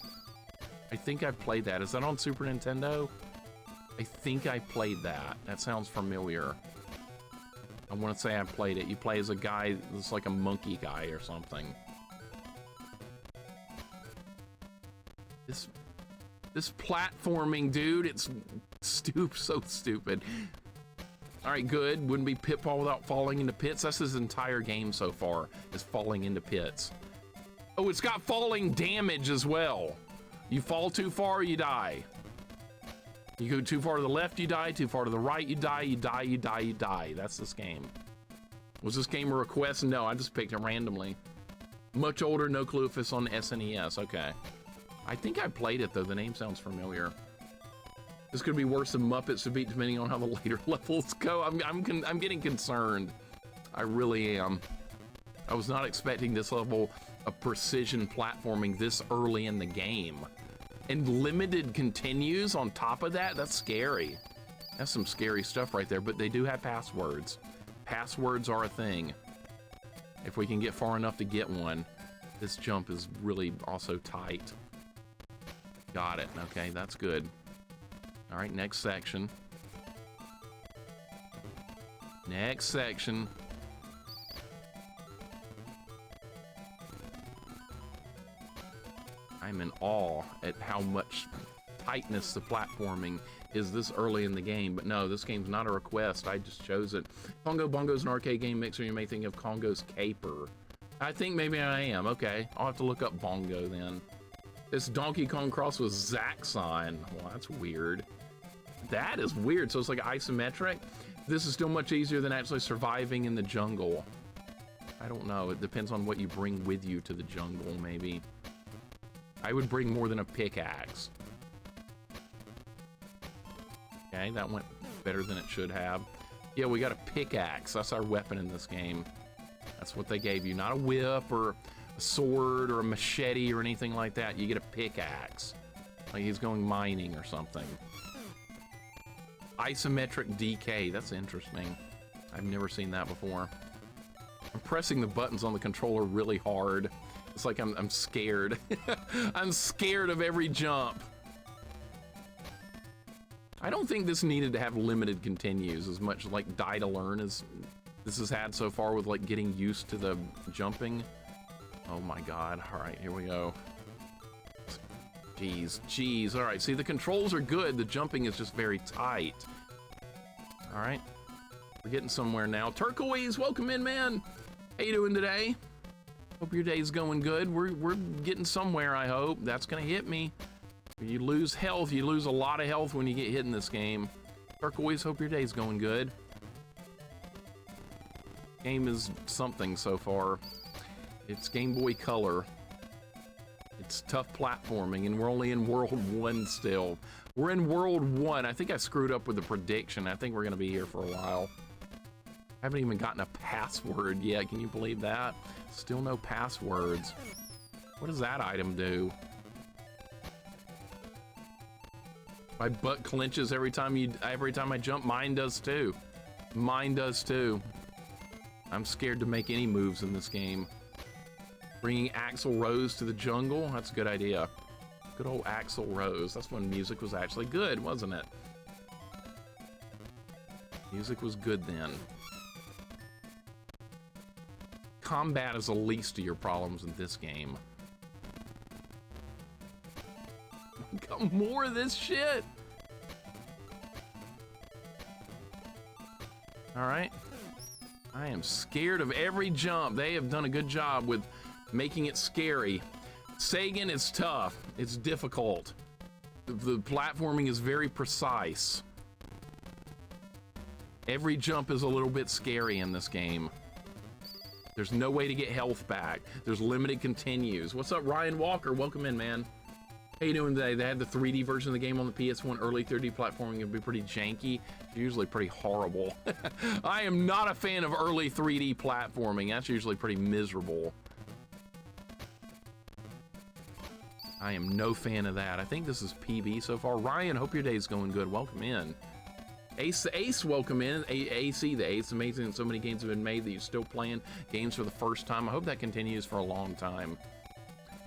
I think I've played that. Is that on Super Nintendo? I think I played that. That sounds familiar. I want to say I played it. You play as a guy that's like a monkey guy or something. This platforming, dude, it's so stupid. All right, good. Wouldn't be Pitfall without falling into pits. That's his entire game so far, is falling into pits. Oh, it's got falling damage as well. You fall too far, you die. You go too far to the left, you die. Too far to the right, you die. You die, you die, you die. That's this game. Was this game a request? No, I just picked it randomly. Much older, no clue if it's on SNES. Okay. I think I played it, though. The name sounds familiar. This could be worse than Muppets to beat, depending on how the later levels go. I'm getting concerned. I really am. I was not expecting this level of precision platforming this early in the game. And limited continues on top of that. That's scary. That's some scary stuff right there. But they do have passwords. Passwords are a thing. If we can get far enough to get one. This jump is really also tight. Got it. Okay, that's good. All right, next section. Next section. I'm in awe at how much tightness the platforming is this early in the game. But no, this game's not a request. I just chose it. Congo Bongo's an arcade game mixer. You may think of Congo's Caper. I think maybe I am. Okay, I'll have to look up Bongo then. It's Donkey Kong cross with Zaxxon. Well, that's weird. That is weird. So it's like isometric. This is still much easier than actually surviving in the jungle. I don't know. It depends on what you bring with you to the jungle, maybe. I would bring more than a pickaxe. Okay, that went better than it should have. Yeah, we got a pickaxe. That's our weapon in this game. That's what they gave you. Not a whip or a sword or a machete or anything like that. You get a pickaxe. Like he's going mining or something. Isometric decay. That's interesting. I've never seen that before. I'm pressing the buttons on the controller really hard. It's like I'm scared. I'm scared of every jump. I don't think this needed to have limited continues as much like die to learn as this has had so far with like getting used to the jumping. Oh my God. All right, here we go. Jeez. All right, see, the controls are good. The jumping is just very tight. All right, we're getting somewhere now. Turquoise, welcome in, man. How you doing today? Hope your day's going good. We're getting somewhere, I hope. That's gonna hit me. You lose health. You lose a lot of health when you get hit in this game. Turquoise, hope your day's going good. Game is something so far. It's Game Boy Color. It's tough platforming, and we're only in World 1 still. We're in World 1. I think I screwed up with the prediction. I think we're gonna be here for a while. I haven't even gotten a password yet. Can you believe that? Still no passwords. What does that item do? My butt clenches every time I jump. Mine does too. Mine does too. I'm scared to make any moves in this game. Bringing Axl Rose to the jungle. That's a good idea. Good old Axl Rose. That's when music was actually good, wasn't it? Music was good then. Combat is the least of your problems in this game. Got more of this shit. All right. I am scared of every jump. They have done a good job with making it scary. Sagan is tough. It's difficult. The platforming is very precise. Every jump is a little bit scary in this game. There's no way to get health back. There's limited continues. What's up, Ryan Walker? Welcome in, man. How you doing today? They had the 3D version of the game on the PS1. Early 3D platforming can be pretty janky. It's usually pretty horrible. I am not a fan of early 3D platforming. That's usually pretty miserable. I am no fan of that. I think this is PB so far. Ryan, hope your day's going good. Welcome in. Ace, welcome in. AC, the Ace. Amazing that so many games have been made that you're still playing games for the first time. I hope that continues for a long time.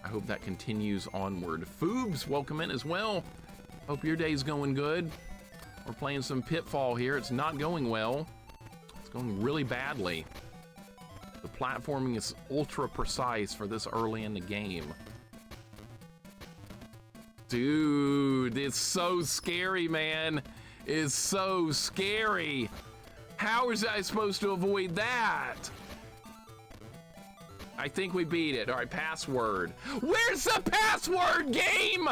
I hope that continues onward. Foobs, welcome in as well. Hope your day's going good. We're playing some Pitfall here. It's not going well. It's going really badly. The platforming is ultra precise for this early in the game. Dude, it's so scary, man. Is so scary. How is I supposed to avoid that? I think we beat it. All right, password. Where's the password, game?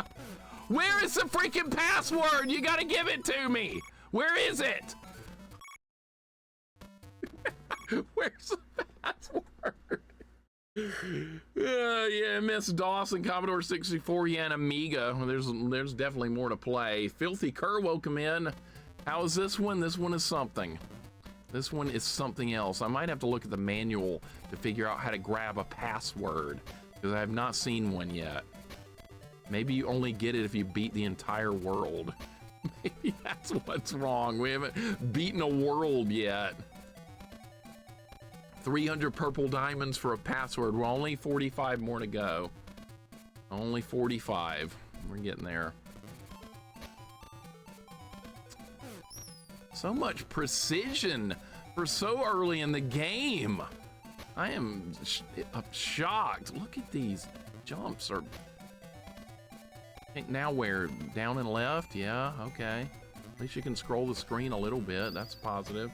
Where is the freaking password? You gotta give it to me. Where is it? Where's the password? Yeah, Miss Dawson, Commodore 64, yeah, and Amiga. Well, there's definitely more to play. Filthy Kerr, welcome in. How is this one? This one is something. This one is something else. I might have to look at the manual to figure out how to grab a password, because I have not seen one yet. Maybe you only get it if you beat the entire world. Maybe that's what's wrong. We haven't beaten a world yet. 300 purple diamonds for a password. We're only 45 more to go. Only 45. We're getting there. So much precision for so early in the game. I am shocked. Look at these jumps. I think now where? Down and left? Yeah, okay. At least you can scroll the screen a little bit. That's positive.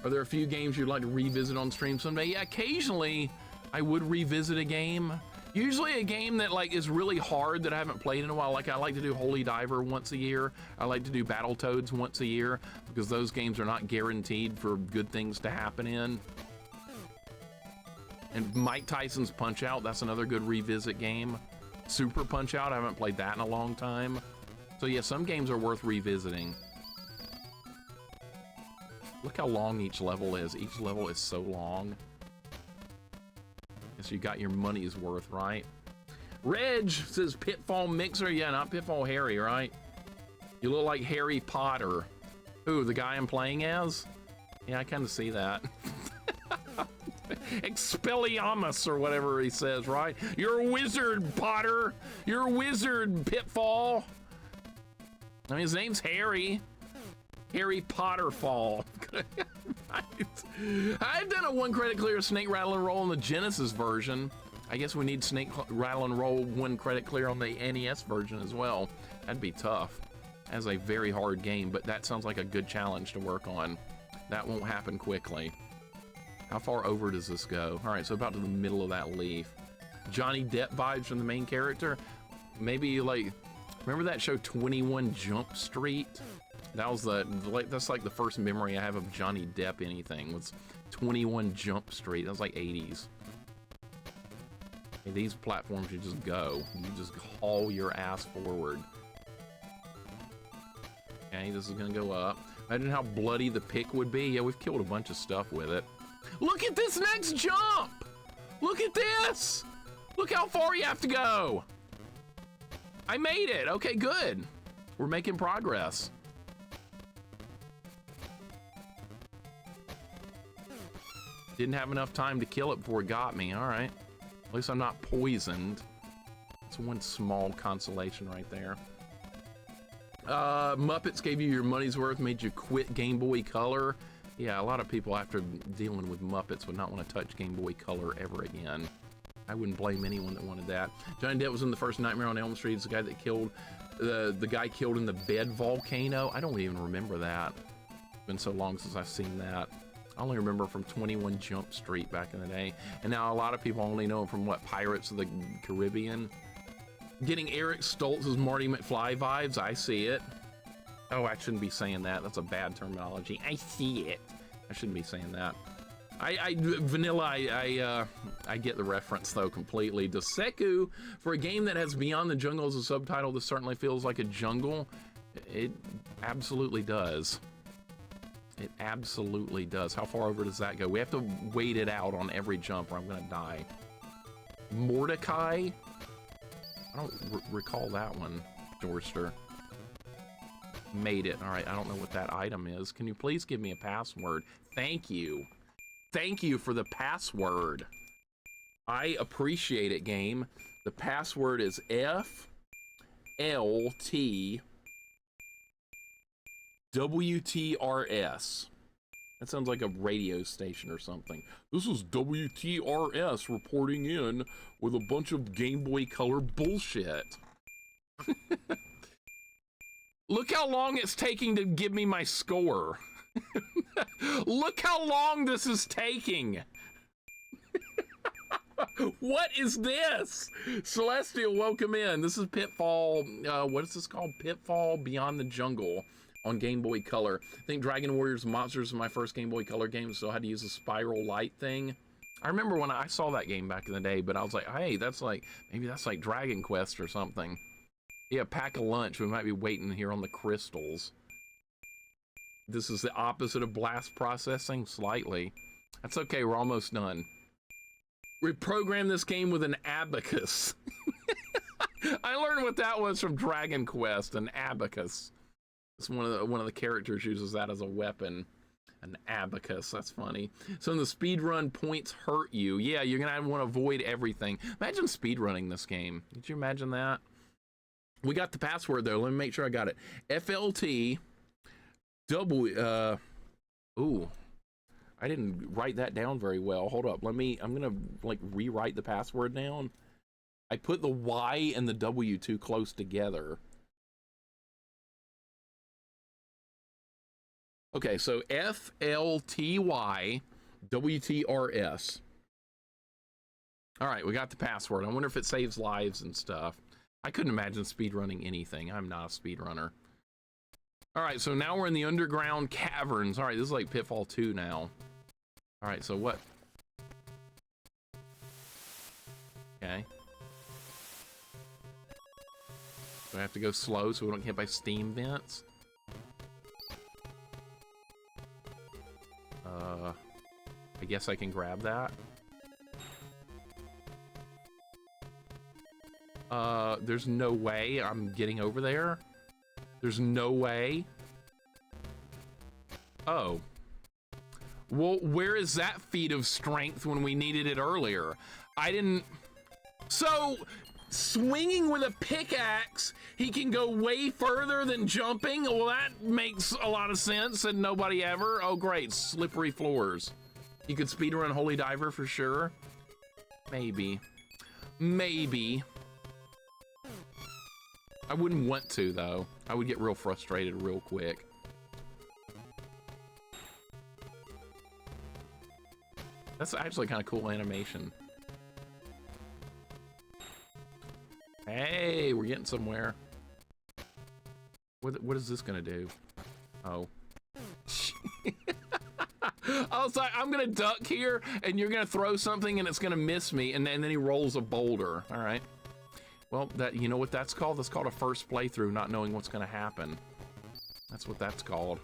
Are there a few games you'd like to revisit on stream someday? Yeah, occasionally I would revisit a game. Usually a game that like is really hard that I haven't played in a while. Like I like to do Holy Diver once a year. I like to do Battletoads once a year because those games are not guaranteed for good things to happen in. And Mike Tyson's Punch-Out, that's another good revisit game. Super Punch-Out, I haven't played that in a long time. So yeah, some games are worth revisiting. Look how long each level is. Each level is so long. Guess you got your money's worth, right? Reg says Pitfall Mixer. Yeah, not Pitfall Harry, right? You look like Harry Potter. Who, the guy I'm playing as? Yeah, I kind of see that. Expelliarmus or whatever he says, right? You're a wizard, Potter. You're a wizard, Pitfall. I mean, his name's Harry. Harry Potter Fall. Right. I've done a 1 credit clear Snake Rattle and Roll in the Genesis version. I guess we need Snake Rattle and Roll 1 credit clear on the NES version as well. That'd be tough. That's a very hard game, but that sounds like a good challenge to work on. That won't happen quickly. How far over does this go? All right, so about to the middle of that leaf. Johnny Depp vibes from the main character. Maybe like, remember that show 21 Jump Street? That was that's like the first memory I have of Johnny Depp anything was 21 Jump Street. That was like 80s. Hey, these platforms you just go. You just haul your ass forward. Okay, this is gonna go up. Imagine how bloody the pick would be. Yeah, we've killed a bunch of stuff with it. Look at this next jump! Look at this! Look how far you have to go! I made it! Okay, good. We're making progress. Didn't have enough time to kill it before it got me. All right. At least I'm not poisoned. That's one small consolation right there. Muppets gave you your money's worth, made you quit Game Boy Color. Yeah, a lot of people after dealing with Muppets would not want to touch Game Boy Color ever again. I wouldn't blame anyone that wanted that. Johnny Depp was in the first Nightmare on Elm Street. He's the guy that killed the guy killed in the bed volcano. I don't even remember that. It's been so long since I've seen that. I only remember from 21 Jump Street back in the day. And now a lot of people only know him from what, Pirates of the Caribbean? Getting Eric Stoltz's Marty McFly vibes, I see it. Oh, I shouldn't be saying that. That's a bad terminology. I see it. I shouldn't be saying that. Vanilla, I get the reference though completely. Deseku, for a game that has Beyond the Jungle as a subtitle, this certainly feels like a jungle. It absolutely does. It absolutely does. How far over does that go? We have to wait it out on every jump or I'm gonna die. Mordecai? I don't recall that one, Dorster. Made it. All right, I don't know what that item is. Can you please give me a password? Thank you. Thank you for the password. I appreciate it, game. The password is FLTWTRS. That sounds like a radio station or something. This is WTRS reporting in with a bunch of Game Boy Color bullshit. Look how long it's taking to give me my score. Look how long this is taking. What is this? Celestial, welcome in. This is Pitfall, what is this called? Pitfall Beyond the Jungle on Game Boy Color. I think Dragon Warriors Monsters was my first Game Boy Color game, so I had to use a spiral light thing. I remember when I saw that game back in the day, but I was like, hey, that's like, maybe that's like Dragon Quest or something. Yeah, pack a lunch. We might be waiting here on the crystals. This is the opposite of blast processing, slightly. That's okay, we're almost done. Reprogram this game with an abacus. I learned what that was from Dragon Quest, an abacus. It's one of the characters uses that as a weapon. An abacus, that's funny. So in the speedrun, points hurt you. Yeah, you're gonna want to avoid everything. Imagine speedrunning this game. Did you imagine that? We got the password though. Let me make sure I got it. FLT ooh, I didn't write that down very well. Hold up. I'm gonna like rewrite the password down. I put the Y and the W too close together. Okay, so FLTYWTRS. All right, we got the password. I wonder if it saves lives and stuff. I couldn't imagine speedrunning anything. I'm not a speedrunner. All right, so now we're in the underground caverns. All right, this is like Pitfall 2 now. All right, so what? Okay. Do I have to go slow so we don't get hit by steam vents? I guess I can grab that. There's no way I'm getting over there. There's no way. Oh. Well, where is that feat of strength when we needed it earlier? I didn't... So, swinging with a pickaxe, he can go way further than jumping? Well, that makes a lot of sense, and nobody ever. Oh, great. Slippery floors. You could speedrun Holy Diver for sure. Maybe. Maybe. I wouldn't want to, though. I would get real frustrated real quick. That's actually kind of cool animation. Hey, we're getting somewhere. What is this gonna do? Oh. I was like, I'm gonna duck here, and you're gonna throw something, and it's gonna miss me, and then he rolls a boulder. All right. Well, you know what that's called? That's called a first playthrough, not knowing what's gonna happen. That's what that's called.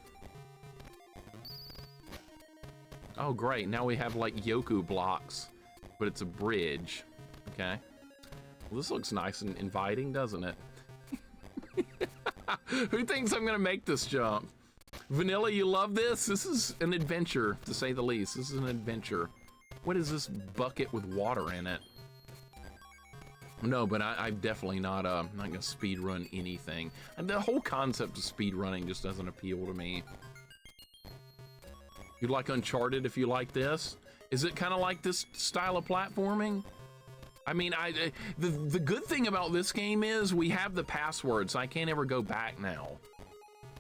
Oh, great. Now we have like Yoku blocks, but it's a bridge. Okay. Well, this looks nice and inviting, doesn't it? Who thinks I'm gonna make this jump? Vanilla, you love this? This is an adventure, to say the least. This is an adventure. What is this bucket with water in it? No, but I'm definitely not gonna speed run anything. And the whole concept of speed running just doesn't appeal to me. You like Uncharted if you like this? Is it kind of like this style of platforming? I mean, the good thing about this game is we have the password, so I can't ever go back now.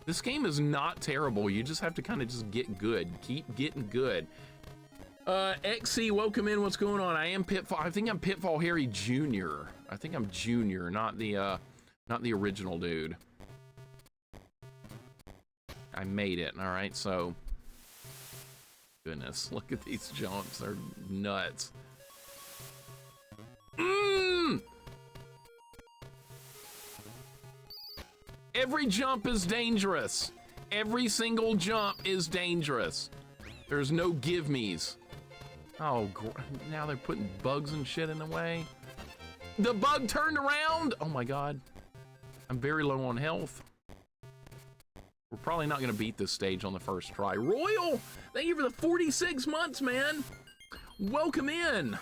This game is not terrible. You just have to kind of just get good. Keep getting good. XC, welcome in. What's going on? I am Pitfall. I think I'm Pitfall Harry Jr. I think I'm Junior, not the original dude. I made it. All right, so goodness, look at these jumps. They're nuts. Every jump is dangerous. Every single jump is dangerous. There's no give-me's. Oh, now they're putting bugs and shit in the way. The bug turned around. Oh my God. I'm very low on health. We're probably not gonna beat this stage on the first try. Royal, thank you for the 46 months, man. Welcome in.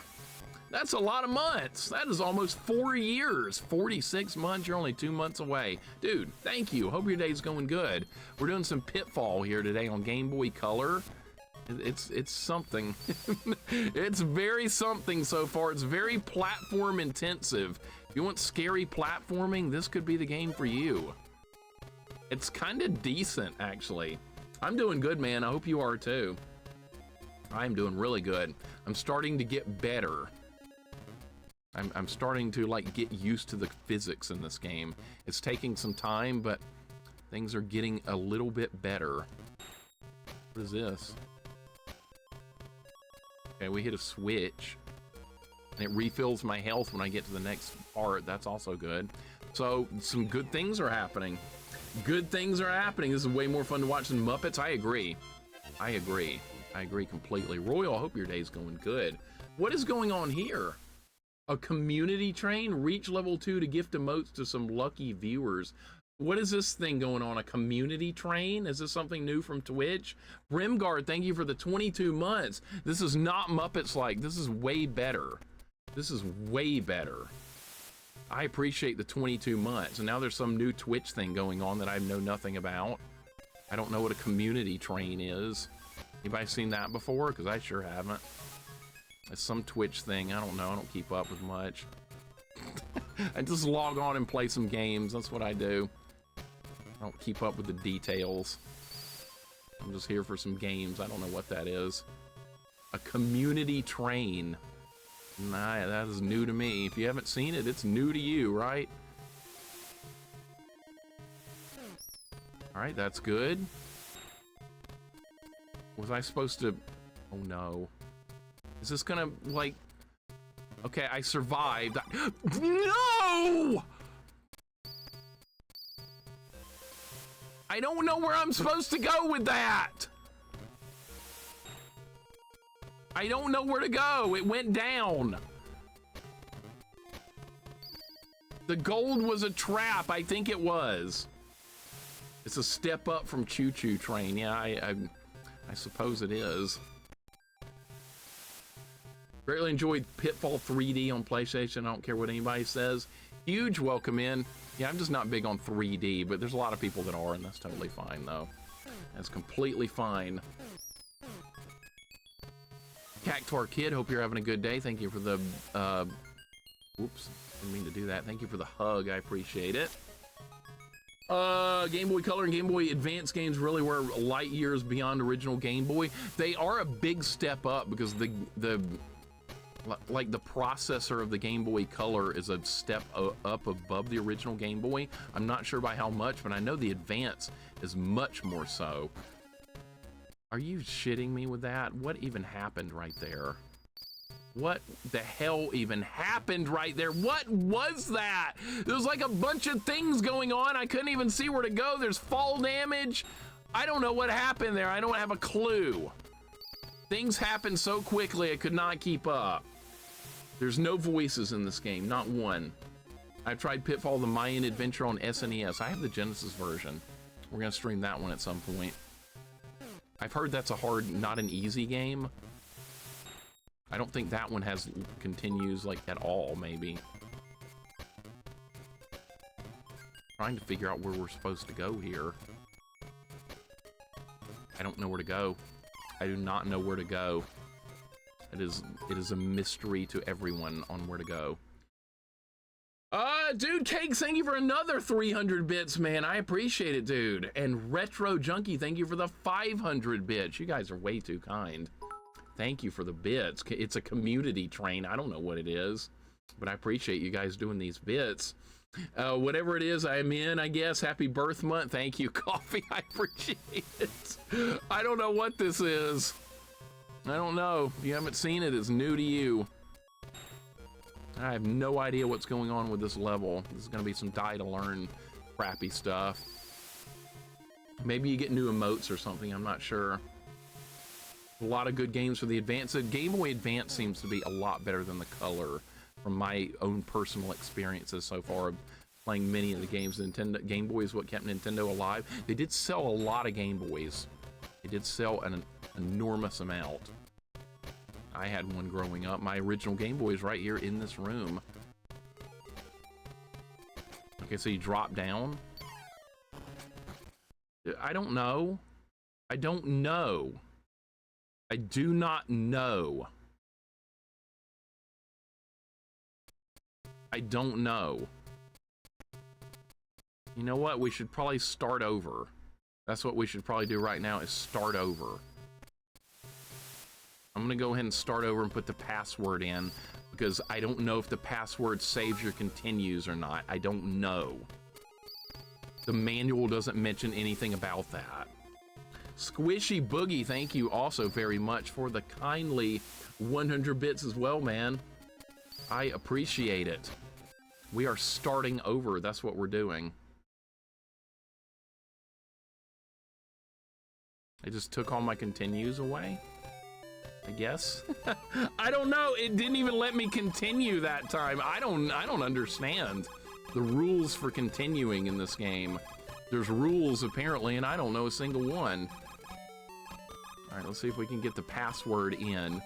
That's a lot of months. That is almost 4 years. 46 months, you're only 2 months away. Dude, thank you. Hope your day's going good. We're doing some Pitfall here today on Game Boy Color. It's something. It's very something so far. It's very platform intensive. If you want scary platforming, this could be the game for you. It's kind of decent, actually. I'm doing good, man. I hope you are too. I'm doing really good. I'm starting to get better. I'm starting to like get used to the physics in this game. It's taking some time, but things are getting a little bit better. What is this? Okay, we hit a switch and it refills my health when I get to the next part. That's also good. So some good things are happening. Good things are happening. This is way more fun to watch than Muppets. I agree. I agree. I agree completely. Royal, I hope your day's going good. What is going on here? A community train? Reach level 2 to gift emotes to some lucky viewers. What is this thing going on? A community train? Is this something new from Twitch? Brimguard, thank you for the 22 months. This is not Muppets-like. This is way better. This is way better. I appreciate the 22 months. And now there's some new Twitch thing going on that I know nothing about. I don't know what a community train is. Anybody seen that before? Because I sure haven't. It's some Twitch thing. I don't know. I don't keep up with much. I just log on and play some games. That's what I do. I don't keep up with the details. I'm just here for some games. I don't know what that is. A community train. Nah, that is new to me. If you haven't seen it, it's new to you, right? All right, that's good. Was I supposed to... Oh, no. Is this gonna, like... Okay, I survived. No! I don't know where I'm supposed to go with that. I don't know where to go. It went down. The gold was a trap. I think it was. It's a step up from Choo Choo Train. Yeah, I suppose it is. Greatly enjoyed Pitfall 3D on PlayStation. I don't care what anybody says. Huge welcome in. Yeah, I'm just not big on 3D, but there's a lot of people that are, and that's totally fine, though. That's completely fine. Cactuar Kid, hope you're having a good day. Thank you for the, oops, didn't mean to do that. Thank you for the hug. I appreciate it. Game Boy Color and Game Boy Advance games really were light years beyond original Game Boy. They are a big step up because the processor of the Game Boy Color is a step up above the original Game Boy. I'm not sure by how much, but I know the Advance is much more so. Are you shitting me with that? What even happened right there? What the hell even happened right there? What was that? There was like a bunch of things going on. I couldn't even see where to go. There's fall damage. I don't know what happened there. I don't have a clue. Things happened so quickly I could not keep up. There's no voices in this game, not one. I've tried Pitfall the Mayan Adventure on SNES. I have the Genesis version. We're gonna stream that one at some point. I've heard that's a hard, not an easy game. I don't think that one has continues like at all, maybe. Trying to figure out where we're supposed to go here. I don't know where to go. I do not know where to go. It is a mystery to everyone on where to go. Dude, Cakes, thank you for another 300 bits, man. I appreciate it, dude. And Retro Junkie, thank you for the 500 bits. You guys are way too kind. Thank you for the bits. It's a community train. I don't know what it is, but I appreciate you guys doing these bits. Whatever it is I'm in, I guess. Happy birth month. Thank you, Coffee. I appreciate it. I don't know what this is. I don't know. If you haven't seen it, it's new to you. I have no idea what's going on with this level. This is going to be some die to learn crappy stuff. Maybe you get new emotes or something. I'm not sure. A lot of good games for the Advance. The Game Boy Advance seems to be a lot better than the Color from my own personal experiences so far of playing many of the games. Nintendo Game Boy is what kept Nintendo alive. They did sell a lot of Game Boys. They did sell an enormous amount. I had one growing up. My original Game Boy is right here in this room. Okay, so you drop down. I don't know. I don't know. I do not know. I don't know. You know what? We should probably start over. That's what we should probably do right now, is start over. I'm gonna go ahead and start over and put the password in, because I don't know if the password saves your continues or not. I don't know. The manual doesn't mention anything about that. Squishy Boogie, thank you also very much for the kindly 100 bits as well, man. I appreciate it. We are starting over. That's what we're doing. I just took all my continues away, I guess. I don't know. It didn't even let me continue that time. I don't understand the rules for continuing in this game. There's rules apparently, and I don't know a single one. All right, let's see if we can get the password in.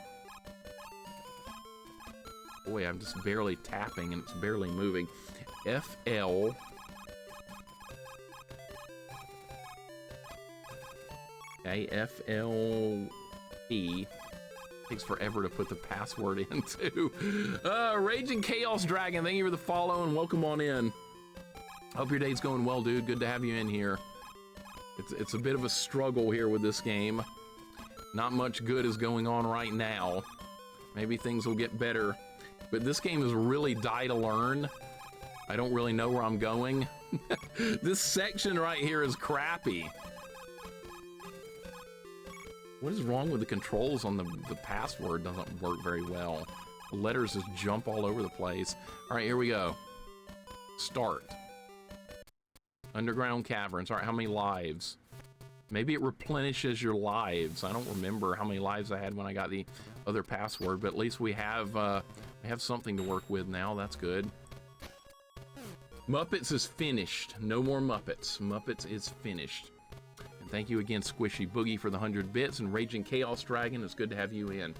Boy, I'm just barely tapping and it's barely moving. FL. Okay, FLP. Takes forever to put the password in too. Raging Chaos Dragon, thank you for the follow and welcome on in. Hope your day's going well, dude. Good to have you in here. It's a bit of a struggle here with this game. Not much good is going on right now. Maybe things will get better. But this game is really die to learn. I don't really know where I'm going. This section right here is crappy. What is wrong with the controls on the password? Doesn't work very well. The letters just jump all over the place. All right, here we go. Start. Underground caverns. All right, how many lives? Maybe it replenishes your lives. I don't remember how many lives I had when I got the other password, but at least we have something to work with now. That's good. Muppets is finished. No more Muppets. Muppets is finished. And thank you again, Squishy Boogie, for the 100 bits, and Raging Chaos Dragon. It's good to have you in.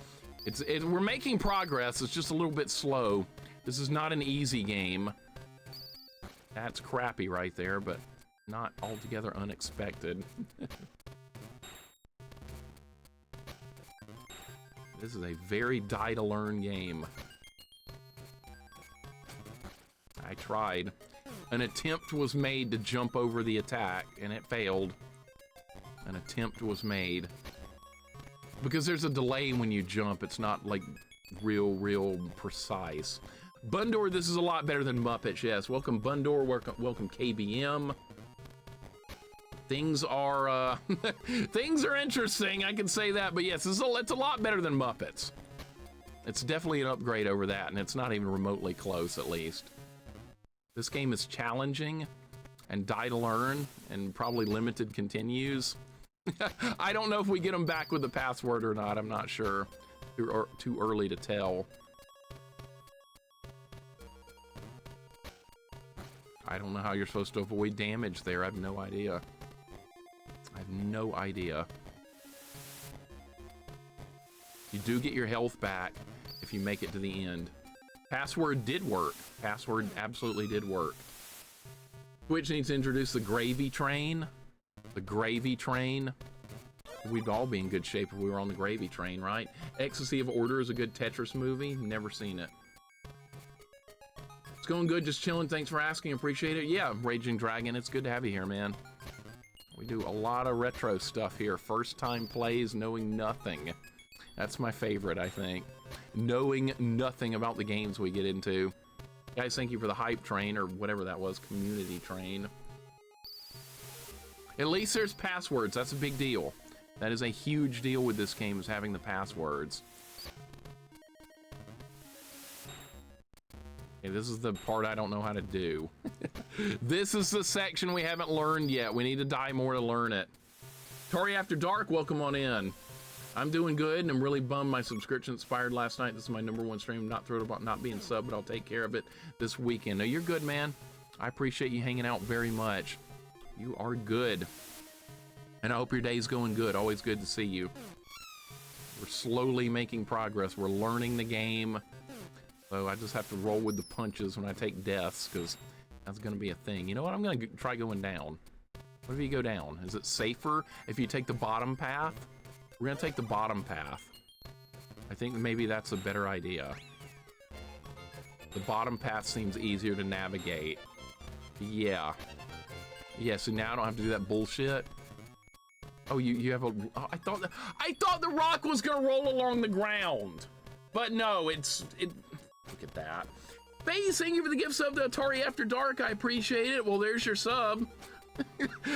We're making progress. It's just a little bit slow. This is not an easy game. That's crappy right there, but not altogether unexpected. This is a very die-to-learn game. I tried. An attempt was made to jump over the attack, and it failed. An attempt was made. Because there's a delay when you jump. It's not, like, real precise. Bundor, this is a lot better than Muppets, yes. Welcome, Bundor. Welcome, KBM. Things are things are interesting, I can say that, but yes, it's a lot better than Muppets. It's definitely an upgrade over that, and it's not even remotely close, at least. This game is challenging and die to learn and probably limited continues. I don't know if we get them back with the password or not. I'm not sure. Too early to tell. I don't know how you're supposed to avoid damage there. I have no idea. I have no idea. You do get your health back if you make it to the end. Password did work. Password absolutely did work. Twitch needs to introduce the gravy train. The gravy train. We'd all be in good shape if we were on the gravy train, right? Ecstasy of Order is a good Tetris movie. Never seen it. It's going good, just chilling. Thanks for asking. Appreciate it. Yeah, Raging Dragon, it's good to have you here, man. We do a lot of retro stuff here. First time plays, knowing nothing. That's my favorite, I think. Knowing nothing about the games we get into. Guys, thank you for the hype train, or whatever that was, community train. At least there's passwords. That's a big deal. That is a huge deal with this game, is having the passwords. Okay, this is the part I don't know how to do. This is the section we haven't learned yet. We need to die more to learn it. Tori After Dark, welcome on in. I'm doing good, and I'm really bummed my subscription expired last night. This is my #1 stream. I'm not thrilled about not being sub, but I'll take care of it this weekend. No, you're good, man. I appreciate you hanging out very much. You are good. And I hope your day's going good. Always good to see you. We're slowly making progress. We're learning the game. So I just have to roll with the punches when I take deaths, because that's going to be a thing. You know what? I'm going to try going down. What if you go down? Is it safer if you take the bottom path? We're going to take the bottom path. I think maybe that's a better idea. The bottom path seems easier to navigate. Yeah. Yeah, so now I don't have to do that bullshit. Oh, you have a... Oh, I thought the rock was going to roll along the ground. But no, look at that. FaZe, thank you for the gift sub to Atari After Dark. I appreciate it. Well, there's your sub.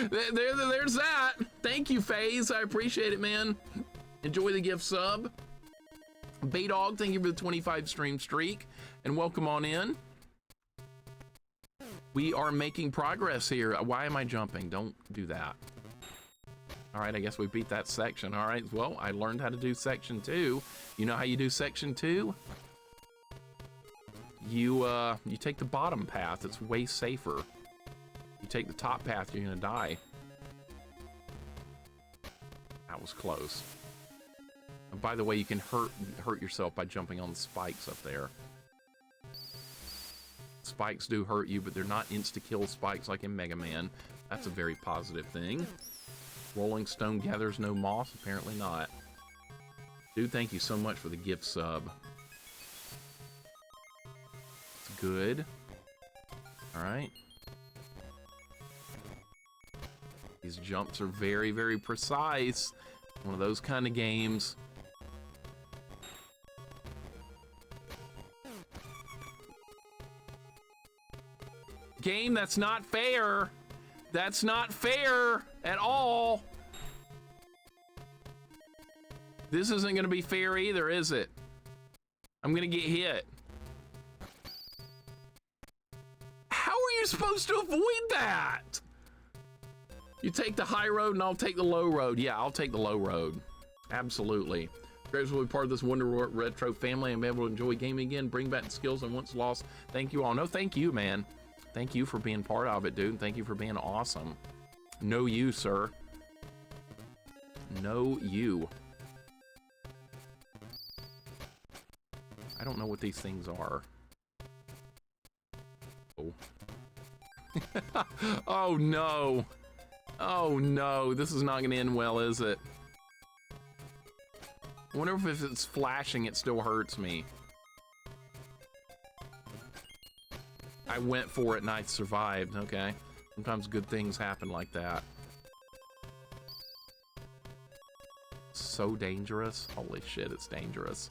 There's that. Thank you, FaZe. I appreciate it, man. Enjoy the gift sub. Baydog, thank you for the 25 stream streak. And welcome on in. We are making progress here. Why am I jumping? Don't do that. All right, I guess we beat that section. All right, well, I learned how to do section 2. You know how you do section 2? You take the bottom path. It's way safer. You take the top path, you're gonna die. That was close. And by the way, you can hurt yourself by jumping on the spikes up there. Spikes do hurt you, but they're not insta-kill spikes like in Mega Man. That's a very positive thing. Rolling Stone gathers no moss? Apparently not. Dude, thank you so much for the gift sub. It's good. Alright. These jumps are very, very precise. One of those kind of games. Game, that's not fair. That's not fair at all. This isn't going to be fair either, is it? I'm going to get hit. How are you supposed to avoid that? You take the high road and I'll take the low road. Yeah, I'll take the low road. Absolutely. Grateful to be part of this Wonder Retro family and be able to enjoy gaming again, bring back the skills I once lost. Thank you all. No, thank you, man. Thank you for being part of it, dude. Thank you for being awesome. No you, sir. No you. I don't know what these things are. Oh. Oh no. Oh no. This is not going to end well, is it? I wonder if it's flashing, it still hurts me. I went for it and I survived. Okay. Sometimes good things happen like that. So dangerous. Holy shit, it's dangerous.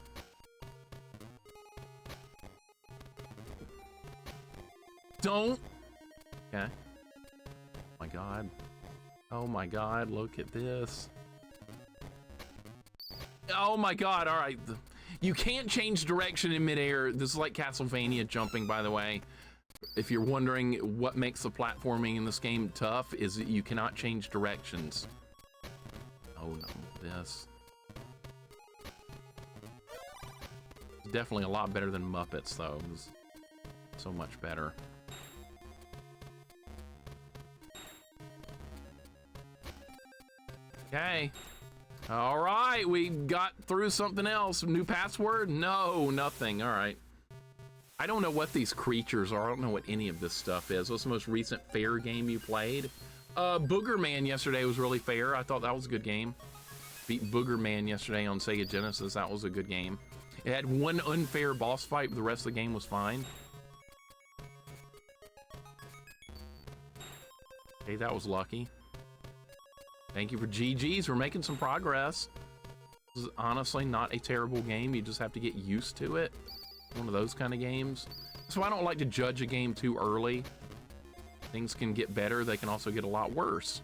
Don't. Okay. Oh my god. Oh my god, look at this. Oh my god, all right. You can't change direction in midair. This is like Castlevania jumping, by the way. If you're wondering what makes the platforming in this game tough, is that you cannot change directions. Oh no, this. It's definitely a lot better than Muppets, though. It was so much better. Okay. All right, we got through something else. New password? No, nothing. All right. I don't know what these creatures are. I don't know what any of this stuff is. What's the most recent fair game you played? Booger Man yesterday was really fair. I thought that was a good game. Beat Booger Man yesterday on Sega Genesis. That was a good game. It had one unfair boss fight, but the rest of the game was fine. Okay, that was lucky. Thank you for GGs. We're making some progress. This is honestly not a terrible game. You just have to get used to it. One of those kind of games. So I don't like to judge a game too early. Things can get better. They can also get a lot worse.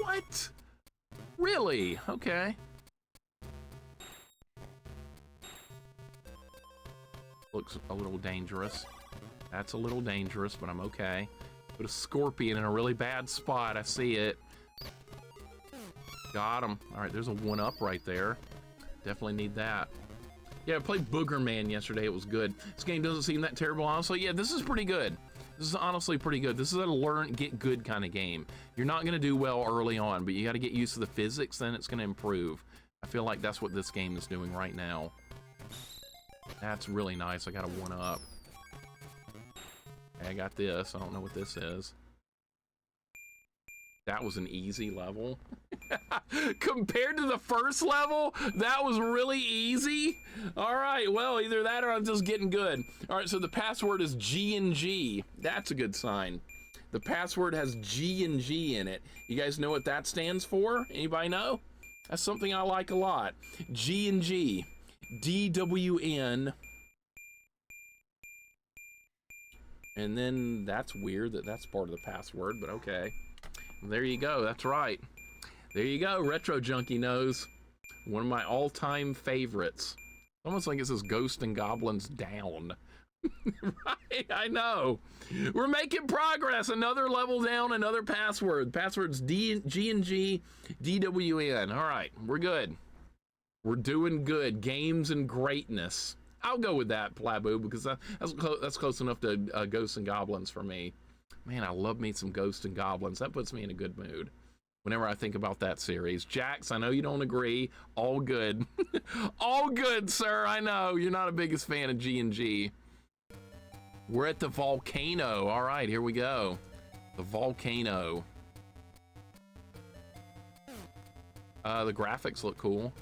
What? Really? Okay. Looks a little dangerous. That's a little dangerous, but I'm okay. Put a scorpion in a really bad spot. I see it. Got him. All right, there's a 1-up right there. Definitely need that. Yeah, I played Booger Man yesterday. It was good. This game doesn't seem that terrible, honestly. Yeah, this is pretty good. This is honestly pretty good. This is a learn, get good kind of game. You're not going to do well early on, but you got to get used to the physics, then it's going to improve. I feel like that's what this game is doing right now. That's really nice. I got a 1-up. Okay, I got this. I don't know what this is. That was an easy level. Compared to the first level, that was really easy. All right, well, either that or I'm just getting good. All right, so the password is G and G. That's a good sign. The password has G and G in it. You guys know what that stands for? Anybody know? That's something I like a lot. G and G. DWN. And then that's weird that that's part of the password, but okay. There you go. That's right. There you go. Retro Junkie knows. One of my all-time favorites. Almost like it says Ghost and Goblins down. Right, I know. We're making progress. Another level down, another password. Password's G and G, DWN. All right, we're good. We're doing good. Games and greatness. I'll go with that, Plabu, because that's close enough to Ghosts and Goblins for me. Man, I love me some Ghosts and Goblins. That puts me in a good mood whenever I think about that series. Jax, I know you don't agree. All good. All good, sir. I know you're not a biggest fan of G&G. We're at the volcano. All right, here we go. The volcano. The graphics look cool.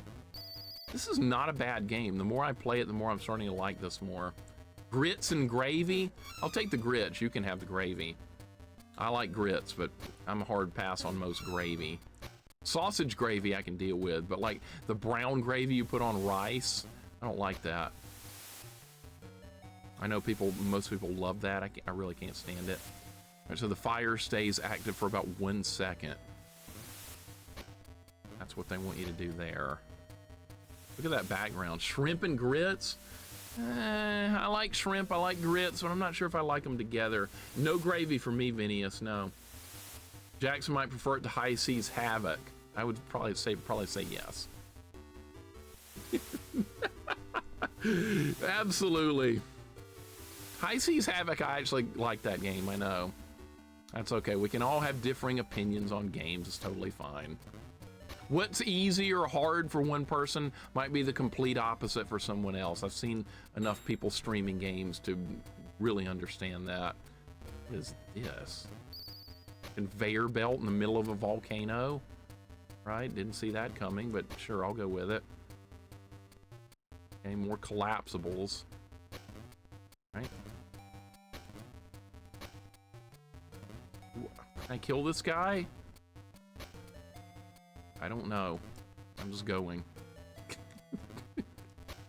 This is not a bad game. The more I play it, the more I'm starting to like this more. Grits and gravy. I'll take the grits. You can have the gravy. I like grits, but I'm a hard pass on most gravy. Sausage gravy I can deal with, but like the brown gravy you put on rice, I don't like that. I know most people love that. I really can't stand it. All right, so the fire stays active for about 1 second. That's what they want you to do there. Look at that background. Shrimp and grits. I like shrimp, I like grits, but I'm not sure if I like them together. No gravy for me, Vinius, no. Jackson might prefer it to High Seas Havoc. I would probably say yes. Absolutely. High Seas Havoc, I actually like that game, I know. That's okay, we can all have differing opinions on games, it's totally fine. What's easy or hard for one person might be the complete opposite for someone else. I've seen enough people streaming games to really understand that. What is this? Conveyor belt in the middle of a volcano? Right, didn't see that coming, but sure, I'll go with it. Okay, more collapsibles. Right. Can I kill this guy? I don't know. I'm just going.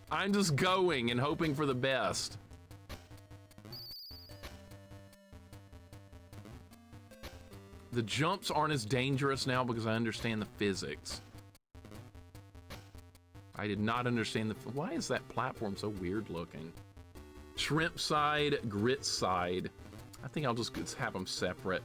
I'm just going and hoping for the best. The jumps aren't as dangerous now because I understand the physics. I did not understand why is that platform so weird looking? Shrimp side, grit side. I think I'll just have them separate.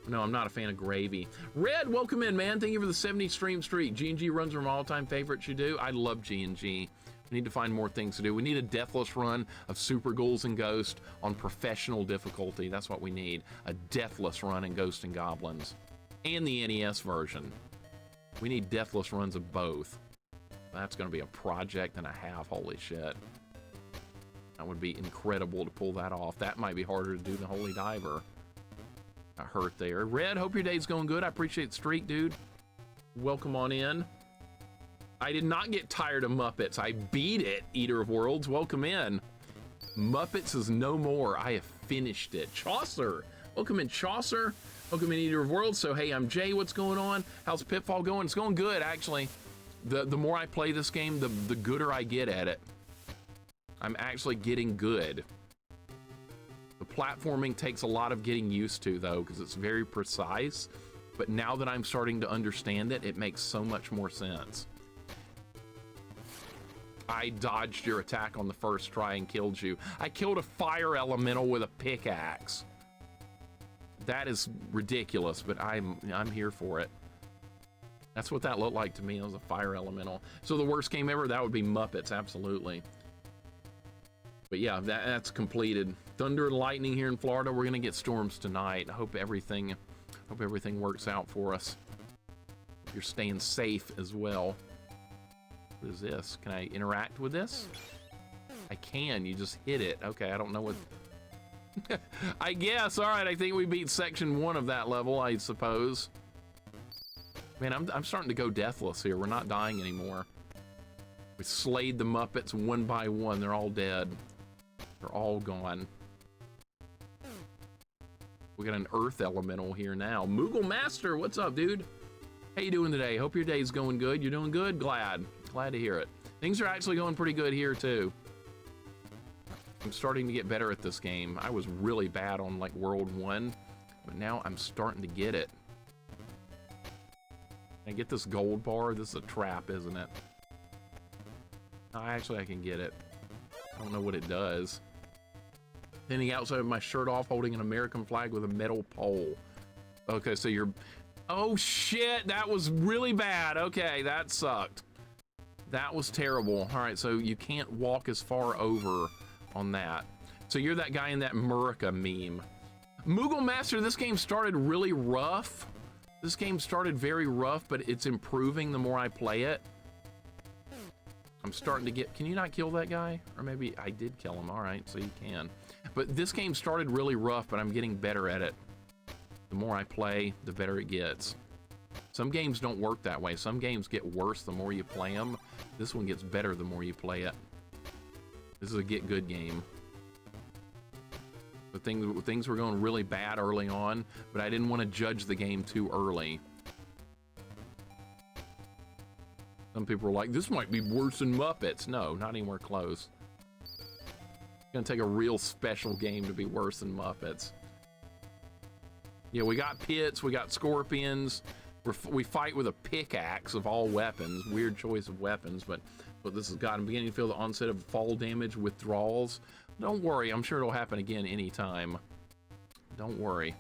No, I'm not a fan of gravy. Red, welcome in, man. Thank you for the 70 stream streak. G&G runs are my all-time favorites. You do? I love G&G. We need to find more things to do. We need a deathless run of Super Ghouls and Ghost on professional difficulty. That's what we need. A deathless run in Ghost and Goblins. And the NES version. We need deathless runs of both. That's going to be a project and a half. Holy shit. That would be incredible to pull that off. That might be harder to do than Holy Diver. Got hurt there. Red, hope your day's going good. I appreciate the streak, dude. Welcome on in. I did not get tired of Muppets. I beat it, Eater of Worlds. Welcome in. Muppets is no more. I have finished it. Chaucer. Welcome in, Chaucer. Welcome in, Eater of Worlds. So, hey, I'm Jay. What's going on? How's Pitfall going? It's going good, actually. The more I play this game, the gooder I get at it. I'm actually getting good. The platforming takes a lot of getting used to, though, because it's very precise. But now that I'm starting to understand it, it makes so much more sense. I dodged your attack on the first try and killed you. I killed a fire elemental with a pickaxe. That is ridiculous, but I'm here for it. That's what that looked like to me. It was a fire elemental. So the worst game ever, that would be Muppets, absolutely. But yeah, that's completed. Thunder and lightning here in Florida. We're gonna get storms tonight. I hope everything works out for us. Hope you're staying safe as well. What is this? Can I interact with this? I can. You just hit it. Okay, I don't know what. I guess. All right, I think we beat section 1 of that level, I suppose. Man, I'm starting to go deathless here. We're not dying anymore. We slayed the Muppets one by one. They're all dead. They're all gone. We got an Earth Elemental here now. Moogle Master, what's up, dude? How you doing today? Hope your day's going good. You're doing good? Glad to hear it. Things are actually going pretty good here, too. I'm starting to get better at this game. I was really bad on, like, World 1, but now I'm starting to get it. Can I get this gold bar? This is a trap, isn't it? Actually, I can get it. I don't know what it does. Standing outside of my shirt off, holding an American flag with a metal pole. Okay, so you're... Oh, shit! That was really bad. Okay, that sucked. That was terrible. All right, so you can't walk as far over on that. So you're that guy in that Murica meme. Moogle Master, this game started really rough. This game started very rough, but it's improving the more I play it. I'm starting to get... Can you not kill that guy? Or maybe I did kill him. All right, so you can. But this game started really rough, but I'm getting better at it. The more I play, the better it gets. Some games don't work that way. Some games get worse the more you play them. This one gets better the more you play it. This is a get good game. The things were going really bad early on, but I didn't want to judge the game too early. Some people were like, this might be worse than Muppets. No, not anywhere close. It's gonna take a real special game to be worse than Muppets. Yeah, we got pits, we got scorpions. We fight with a pickaxe of all weapons. Weird choice of weapons, but this has got. I'm beginning to feel the onset of fall damage withdrawals. Don't worry, I'm sure it'll happen again anytime. Don't worry.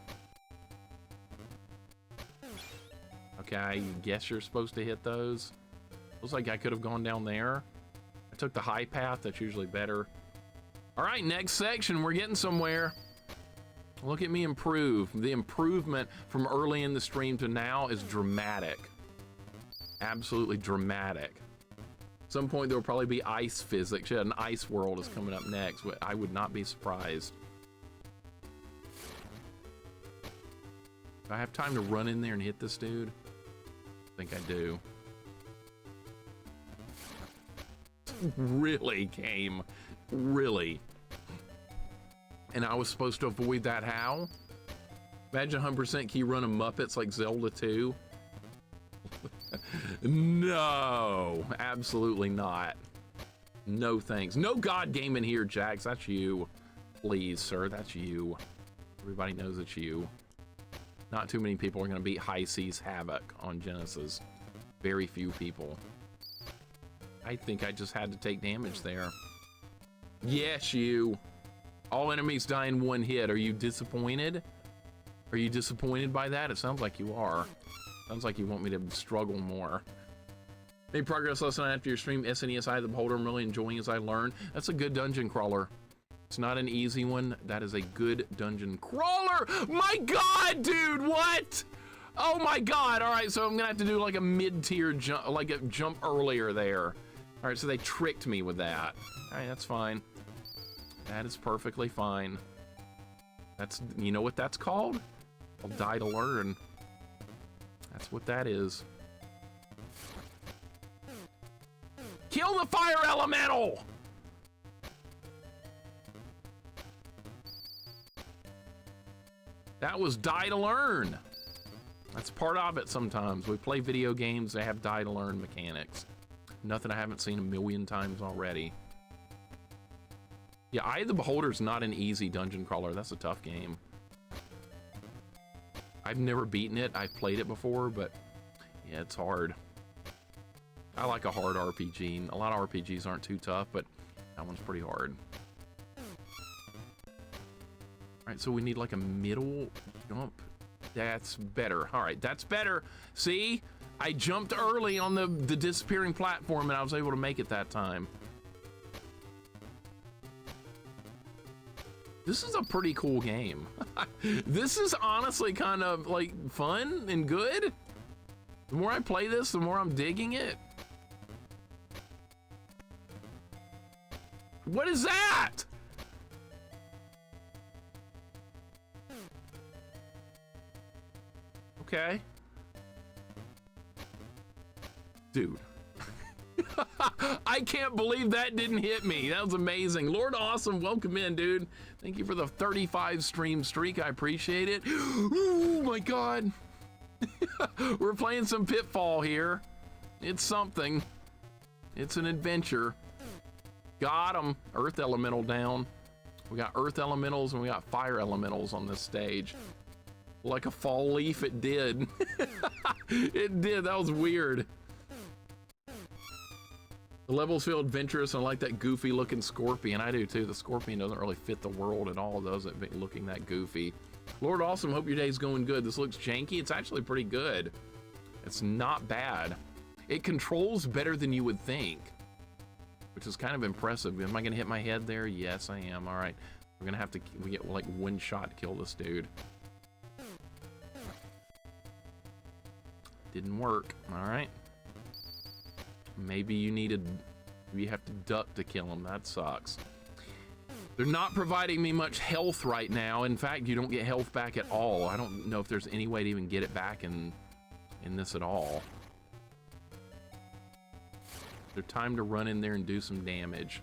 Okay, I guess you're supposed to hit those. Looks like I could have gone down there. I took the high path, that's usually better. All right, next section, we're getting somewhere. Look at me improve. The improvement from early in the stream to now is dramatic. Absolutely dramatic. At some point there will probably be ice physics. Yeah, an ice world is coming up next. I would not be surprised. Do I have time to run in there and hit this dude? I think I do. Really, game. Really. And I was supposed to avoid that how? Imagine 100% key run of Muppets like Zelda 2. No, absolutely not. No thanks. No God game in here, Jax. That's you. Please, sir, that's you. Everybody knows it's you. Not too many people are going to beat High Seas Havoc on Genesis. Very few people. I think I just had to take damage there. Yes, you. All enemies die in one hit. Are you disappointed? Are you disappointed by that? It sounds like you are. Sounds like you want me to struggle more. Made progress last night after your stream. SNES Eye of the Beholder. I'm really enjoying as I learn. That's a good dungeon crawler. It's not an easy one. That is a good dungeon crawler. My God, dude, what? Oh my God. All right, so I'm gonna have to do like a mid-tier jump, like a jump earlier there. All right, so they tricked me with that. All right, that's fine. That is perfectly fine. That's, you know what that's called? I'll die to learn. That's what that is. Kill the fire elemental! That was die to learn. That's part of it sometimes. We play video games, they have die to learn mechanics. Nothing I haven't seen a million times already. Yeah, Eye of the Beholder's not an easy dungeon crawler. That's a tough game. I've never beaten it. I've played it before, but yeah, it's hard. I like a hard RPG. A lot of RPGs aren't too tough, but that one's pretty hard. All right, so we need like a middle jump. That's better. All right, that's better. See, I jumped early on the disappearing platform and I was able to make it that time. This is a pretty cool game. This is honestly kind of like fun and good. The more I play this, the more I'm digging it. What is that? Okay. Dude. I can't believe that didn't hit me. That was amazing. Lord Awesome, welcome in, dude. Thank you for the 35 stream streak. I appreciate it. Oh my God. We're playing some Pitfall here. It's something. It's an adventure. Got him. Earth elemental down. We got earth elementals and we got fire elementals on this stage. Like a fall leaf, it did. It did. That was weird. The levels feel adventurous, and I like that goofy looking scorpion. I do too. The scorpion doesn't really fit the world at all, does it, looking that goofy. Lord Awesome, hope your day's going good. This looks janky. It's actually pretty good. It's not bad. It controls better than you would think, which is kind of impressive. Am I gonna hit my head there? Yes, I am. All right. We're gonna have to, we get like one shot to kill this dude. Didn't work. All right. Maybe you have to duck to kill him. That sucks. They're not providing me much health right now. In fact, you don't get health back at all. I don't know if there's any way to even get it back in this at all. There's time to run in there and do some damage.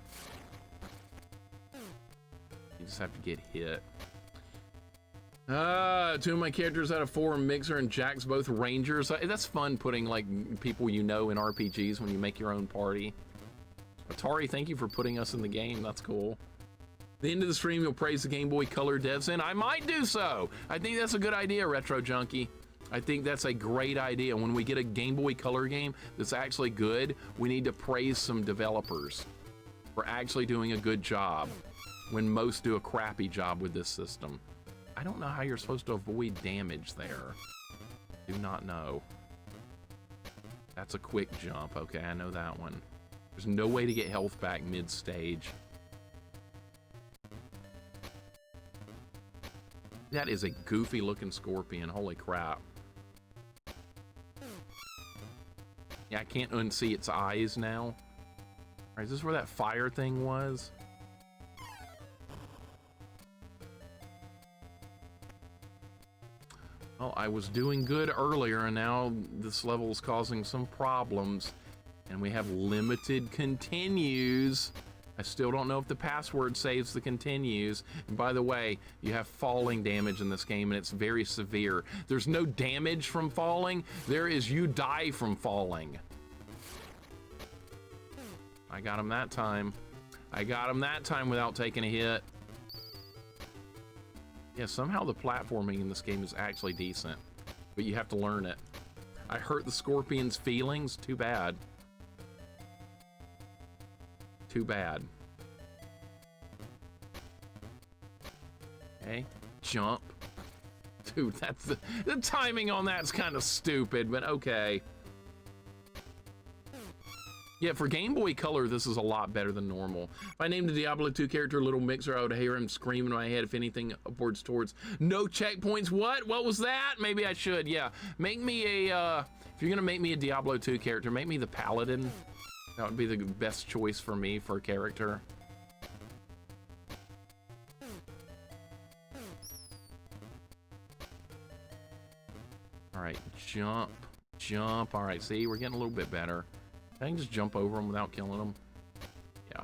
You just have to get hit. 2 of my characters out of 4 are Mixer and Jack's both Rangers. That's fun putting like people you know in RPGs when you make your own party. Atari, thank you for putting us in the game. That's cool. At the end of the stream, you'll praise the Game Boy Color devs, and I might do so. I think that's a good idea, Retro Junkie. I think that's a great idea. When we get a Game Boy Color game that's actually good, we need to praise some developers for actually doing a good job when most do a crappy job with this system. I don't know how you're supposed to avoid damage there. Do not know. That's a quick jump. Okay, I know that one. There's no way to get health back mid-stage. That is a goofy looking scorpion. Holy crap. Yeah, I can't unsee its eyes now. All right, is this where that fire thing was? Well, I was doing good earlier, and now this level is causing some problems. And we have limited continues. I still don't know if the password saves the continues. And by the way, you have falling damage in this game, and it's very severe. There's no damage from falling. There is you die from falling. I got him that time. I got him that time without taking a hit. Yeah, somehow the platforming in this game is actually decent, but you have to learn it. I hurt the scorpion's feelings. Too bad. Too bad. Okay, jump. Dude, that's the timing on that's kind of stupid, but okay. Yeah, for Game Boy Color, this is a lot better than normal. If I named a Diablo 2 character LittleMIXER, I would hear him scream in my head, if anything, upwards towards no checkpoints. What? What was that? Maybe I should, yeah. Make me a, if you're gonna make me a Diablo 2 character, make me the Paladin. That would be the best choice for me for a character. right, jump, jump. All right, see, we're getting a little bit better. I can just jump over them without killing them. Yeah.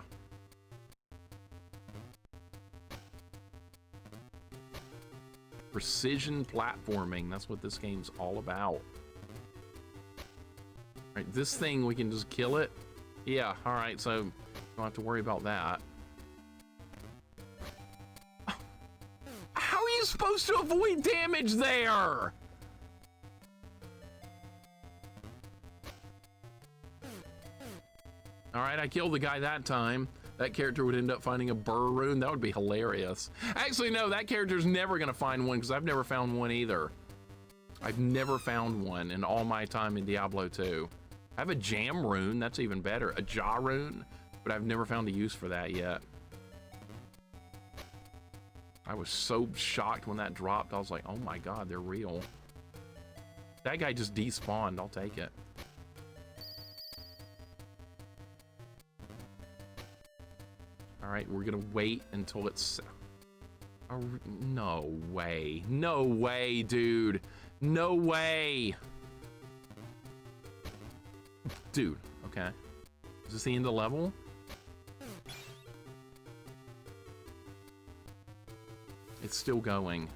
Precision platforming, that's what this game's all about. All right, this thing, we can just kill it. Yeah, all right, so don't have to worry about that. How are you supposed to avoid damage there? All right, I killed the guy that time. That character would end up finding a burr rune. That would be hilarious. Actually, no, that character's never gonna find one because I've never found one either. I've never found one in all my time in Diablo 2. I have a jam rune, that's even better. A jaw rune, but I've never found a use for that yet. I was so shocked when that dropped. I was like, oh my God, they're real. That guy just despawned, I'll take it. All right, we're gonna wait until it's... Oh, no way. No way, dude. No way. Dude, okay. Is this the end of the level? It's still going.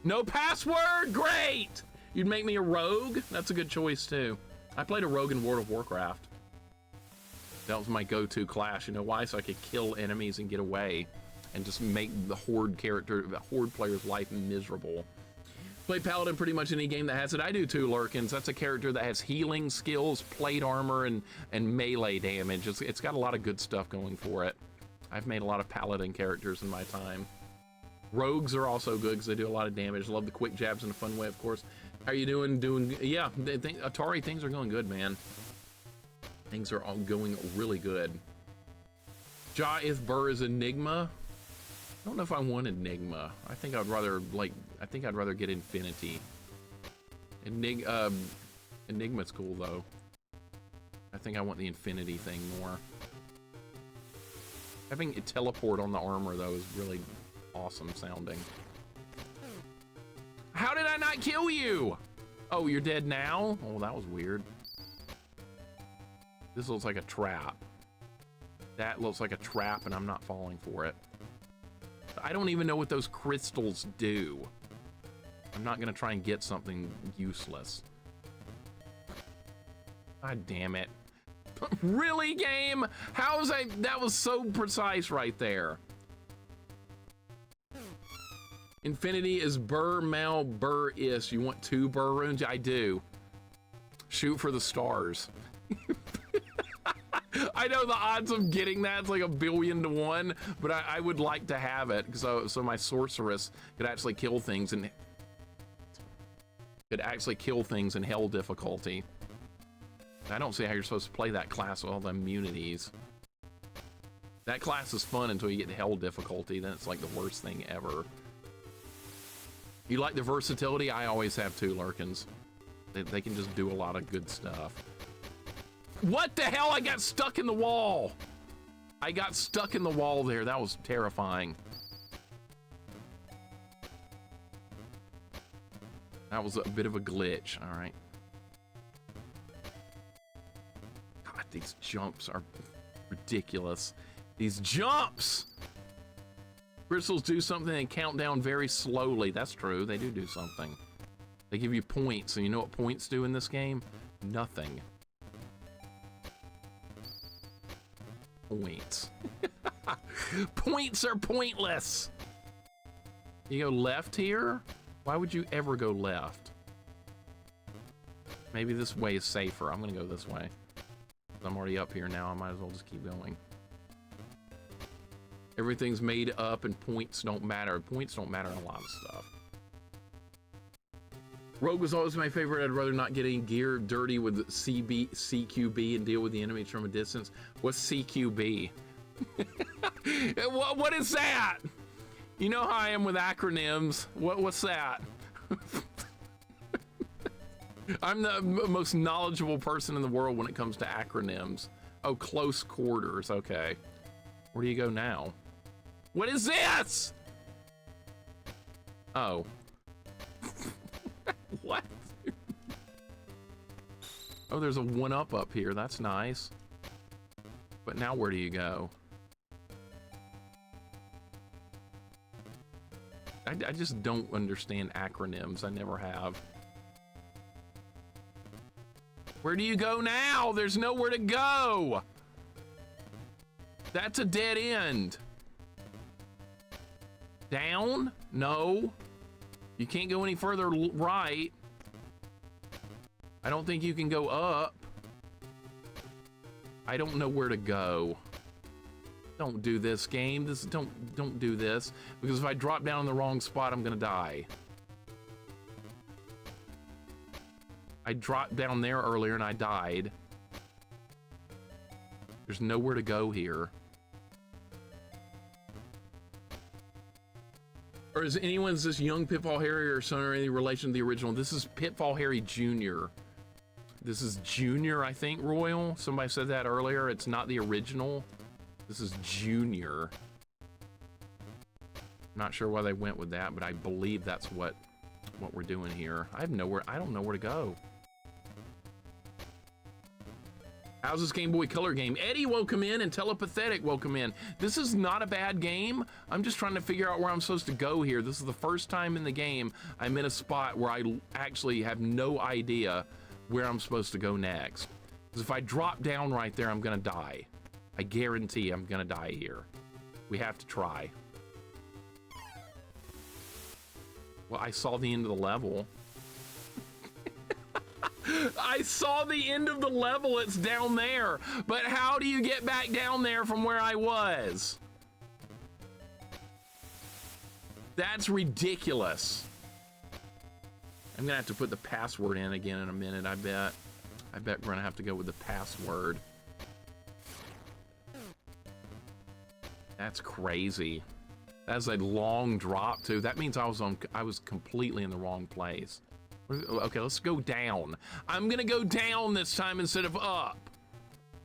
No password, great! You'd make me a rogue? That's a good choice too. I played a rogue in World of Warcraft. That was my go-to class, you know why? So I could kill enemies and get away and just make the Horde character, the Horde player's life miserable. Play Paladin pretty much any game that has it. I do too, Lurkins. That's a character that has healing skills, plate armor, and melee damage. It's got a lot of good stuff going for it. I've made a lot of Paladin characters in my time. Rogues are also good because they do a lot of damage. Love the quick jabs in a fun way, of course. How are you doing? Yeah, Atari, things are going good, man. Things are all going really good. Ja if Burr is Enigma. I don't know if I want Enigma. I think I'd rather get Infinity. Enigma's cool though. I think I want the Infinity thing more. Having it teleport on the armor though is really awesome sounding. How did I not kill you? Oh, you're dead now? Oh, that was weird. This looks like a trap. That looks like a trap and I'm not falling for it. I don't even know what those crystals do. I'm not gonna try and get something useless. God damn it. Really, game? How was that was so precise right there. Infinity is Burr, Mal, Burr, Is. You want 2 Burr runes? I do. Shoot for the stars. I know the odds of getting that's like 1,000,000,000 to 1, but I would like to have it so my sorceress could actually kill things in hell difficulty. I don't see how you're supposed to play that class with all the immunities. That class is fun until you get to hell difficulty, then it's like the worst thing ever. You like the versatility? I always have too, Lurkins. They can just do a lot of good stuff. What the hell? I got stuck in the wall. I got stuck in the wall there. That was terrifying. That was a bit of a glitch. All right. God, these jumps are ridiculous. These jumps! Crystals do something and count down very slowly. That's true. They do something. They give you points. And you know what points do in this game? Nothing. Points. Points are pointless. You go left here? Why would you ever go left? Maybe this way is safer. I'm gonna go this way. I'm already up here now. I might as well just keep going. Everything's made up and points don't matter. Points don't matter in a lot of stuff. Rogue was always my favorite. I'd rather not get any gear dirty with CQB and deal with the enemies from a distance. What's CQB? What is that? You know how I am with acronyms. What's that? I'm the most knowledgeable person in the world when it comes to acronyms. Oh, close quarters. Okay. Where do you go now? What is this? Oh. What? Oh, there's a 1-up up here. That's nice. But now where do you go? I just don't understand acronyms. I never have. Where do you go now? There's nowhere to go. That's a dead end. Down? No. You can't go any further right. I don't think you can go up. I don't know where to go. Don't do this, game. Don't do this, because if I drop down in the wrong spot, I'm gonna die. I dropped down there earlier and I died. There's nowhere to go here. Or is this young Pitfall Harry or son or any relation to the original? This is Pitfall Harry Jr. This is Junior, I think, Royal. Somebody said that earlier. It's not the original. This is Junior. Not sure why they went with that, but I believe that's what we're doing here. I don't know where to go. How's this Game Boy Color game? Eddie, welcome in, and Telepathetic, welcome in. This is not a bad game. I'm just trying to figure out where I'm supposed to go here. This is the first time in the game I'm in a spot where I actually have no idea where I'm supposed to go next. Because if I drop down right there, I'm gonna die. I guarantee I'm gonna die here. We have to try. Well, I saw the end of the level. I saw the end of the level, it's down there. But how do you get back down there from where I was? That's ridiculous. I'm gonna have to put the password in again in a minute, I bet. I bet we're gonna have to go with the password. That's crazy. That's a long drop too. That means I was completely in the wrong place. Okay, let's go down. I'm gonna go down this time instead of up.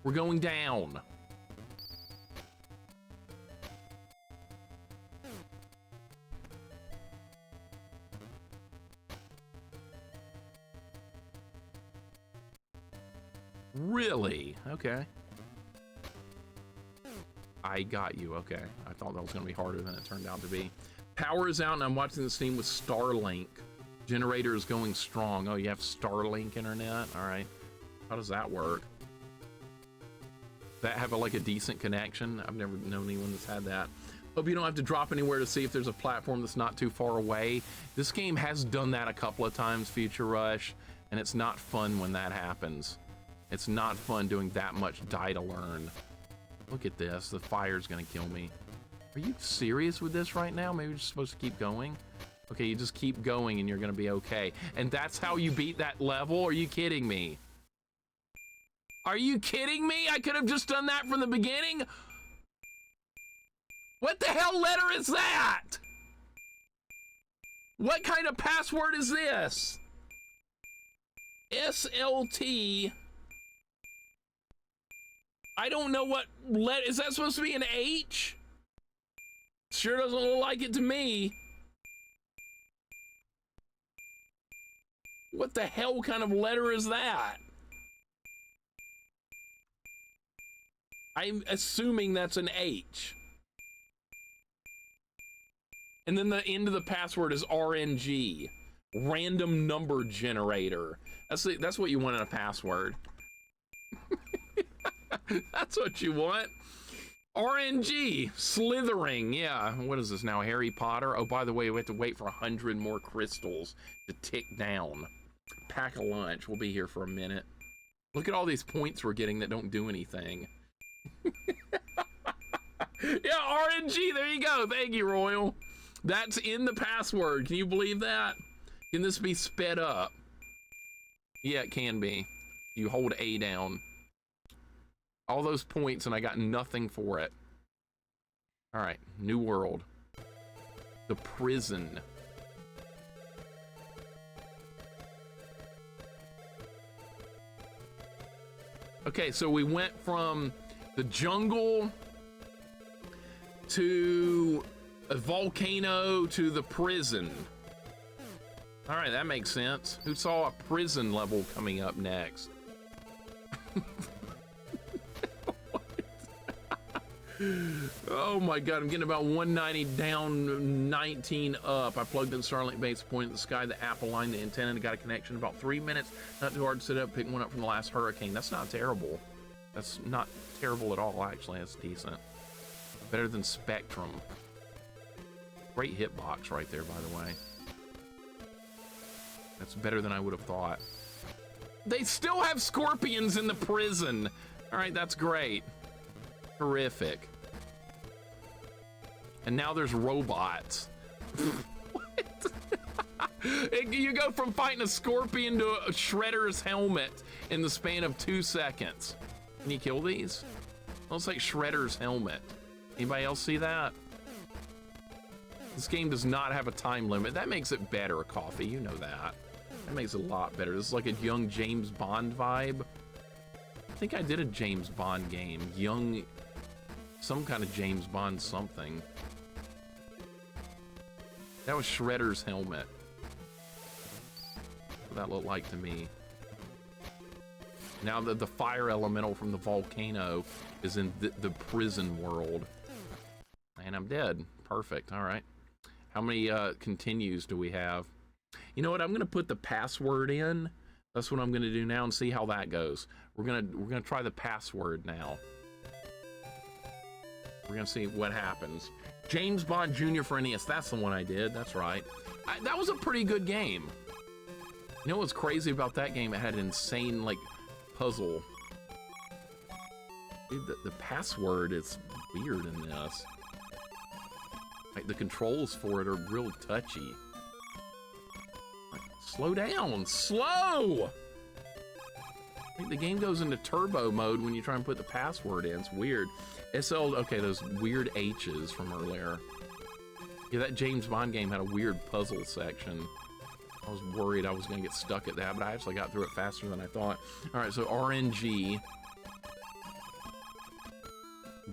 We're going down. Really? Okay. I got you, okay. I thought that was gonna be harder than it turned out to be. Power is out and I'm watching this team with Starlink. Generator is going strong. Oh, you have Starlink internet? All right. How does that work? Does that have like a decent connection? I've never known anyone that's had that. Hope you don't have to drop anywhere to see if there's a platform that's not too far away. This game has done that a couple of times, Future Rush, and it's not fun when that happens. It's not fun doing that much die to learn. Look at this. The fire's gonna kill me. Are you serious with this right now? Maybe we're just supposed to keep going? Okay, you just keep going and you're gonna be okay. And that's how you beat that level? Are you kidding me? Are you kidding me? I could have just done that from the beginning? What the hell letter is that? What kind of password is this? SLT. I don't know what letter, is that supposed to be an H? Sure doesn't look like it to me. What the hell kind of letter is that? I'm assuming that's an H. And then the end of the password is RNG. Random number generator. That's what you want in a password. That's what you want. RNG. Slithering. Yeah. What is this now? Harry Potter? Oh, by the way, we have to wait for 100 more crystals to tick down. Pack a lunch. We'll be here for a minute. Look at all these points we're getting that don't do anything. Yeah, RNG. There you go. Thank you, Royal. That's in the password. Can you believe that? Can this be sped up? Yeah, it can be. You hold A down. All those points and I got nothing for it. All right, new world. The prison. Okay, so we went from the jungle to a volcano to the prison. All right, that makes sense. Who saw a prison level coming up next? Oh my god, I'm getting about 190 down, 19 up. I plugged in Starlink base, pointed at the sky, the app aligned the antenna, and got a connection in about 3 minutes. Not too hard to set up, pick one up from the last hurricane. That's not terrible. That's not terrible at all, actually. That's decent. Better than Spectrum. Great hitbox right there, by the way. That's better than I would have thought. They still have scorpions in the prison. All right, that's great. Terrific. And now there's robots. What? You go from fighting a scorpion to a Shredder's helmet in the span of 2 seconds. Can you kill these? Looks like Shredder's helmet. Anybody else see that? This game does not have a time limit. That makes it better, Coffee. You know that. That makes it a lot better. This is like a young James Bond vibe. I think I did a James Bond game. Young, some kind of James Bond something. That was Shredder's helmet. What that looked like to me. Now that the fire elemental from the volcano is in the prison world. And I'm dead. Perfect. All right. How many continues do we have? You know what? I'm gonna put the password in. That's what I'm gonna do now and see how that goes. We're gonna try the password now. We're gonna see what happens. James Bond Jr. for NES. That's the one I did. That's right. That was a pretty good game. You know what's crazy about that game? It had an insane like puzzle. Dude, the password is weird in this. Like the controls for it are real touchy. Like, slow down, slow! Like the game goes into turbo mode when you try and put the password in. It's weird. SL, okay, those weird H's from earlier. Yeah, that James Bond game had a weird puzzle section. I was worried I was gonna get stuck at that, but I actually got through it faster than I thought. All right, so RNG.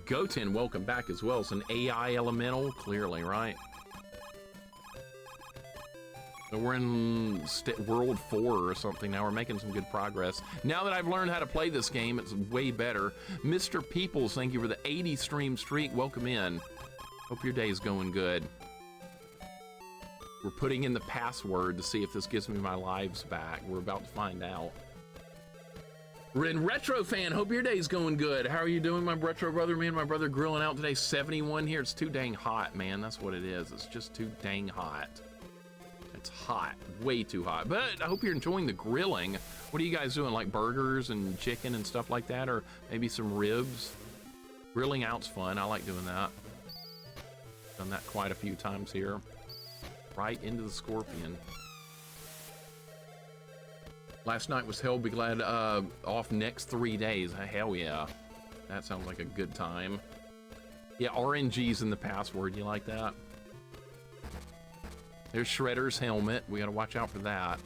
Goten, welcome back as well. It's an AI elemental, clearly, right? So we're in World 4 or something now. We're making some good progress. Now that I've learned how to play this game, it's way better. Mr. Peoples, thank you for the 80 stream streak. Welcome in. Hope your day's going good. We're putting in the password to see if this gives me my lives back. We're about to find out. Ren Retro Fan, hope your day's going good. How are you doing, my retro brother? Me and my brother grilling out today. 71 here. It's too dang hot, man. That's what it is. It's just too dang hot. It's hot, way too hot. But I hope you're enjoying the grilling. What are you guys doing, like burgers and chicken and stuff like that, or maybe some ribs? Grilling out's fun. I like doing that. Done that quite a few times here. Right into the scorpion. Last night was hell. Be glad off next 3 days. Hell yeah. That sounds like a good time. Yeah, RNG's in the password. You like that? There's Shredder's helmet. We gotta watch out for that.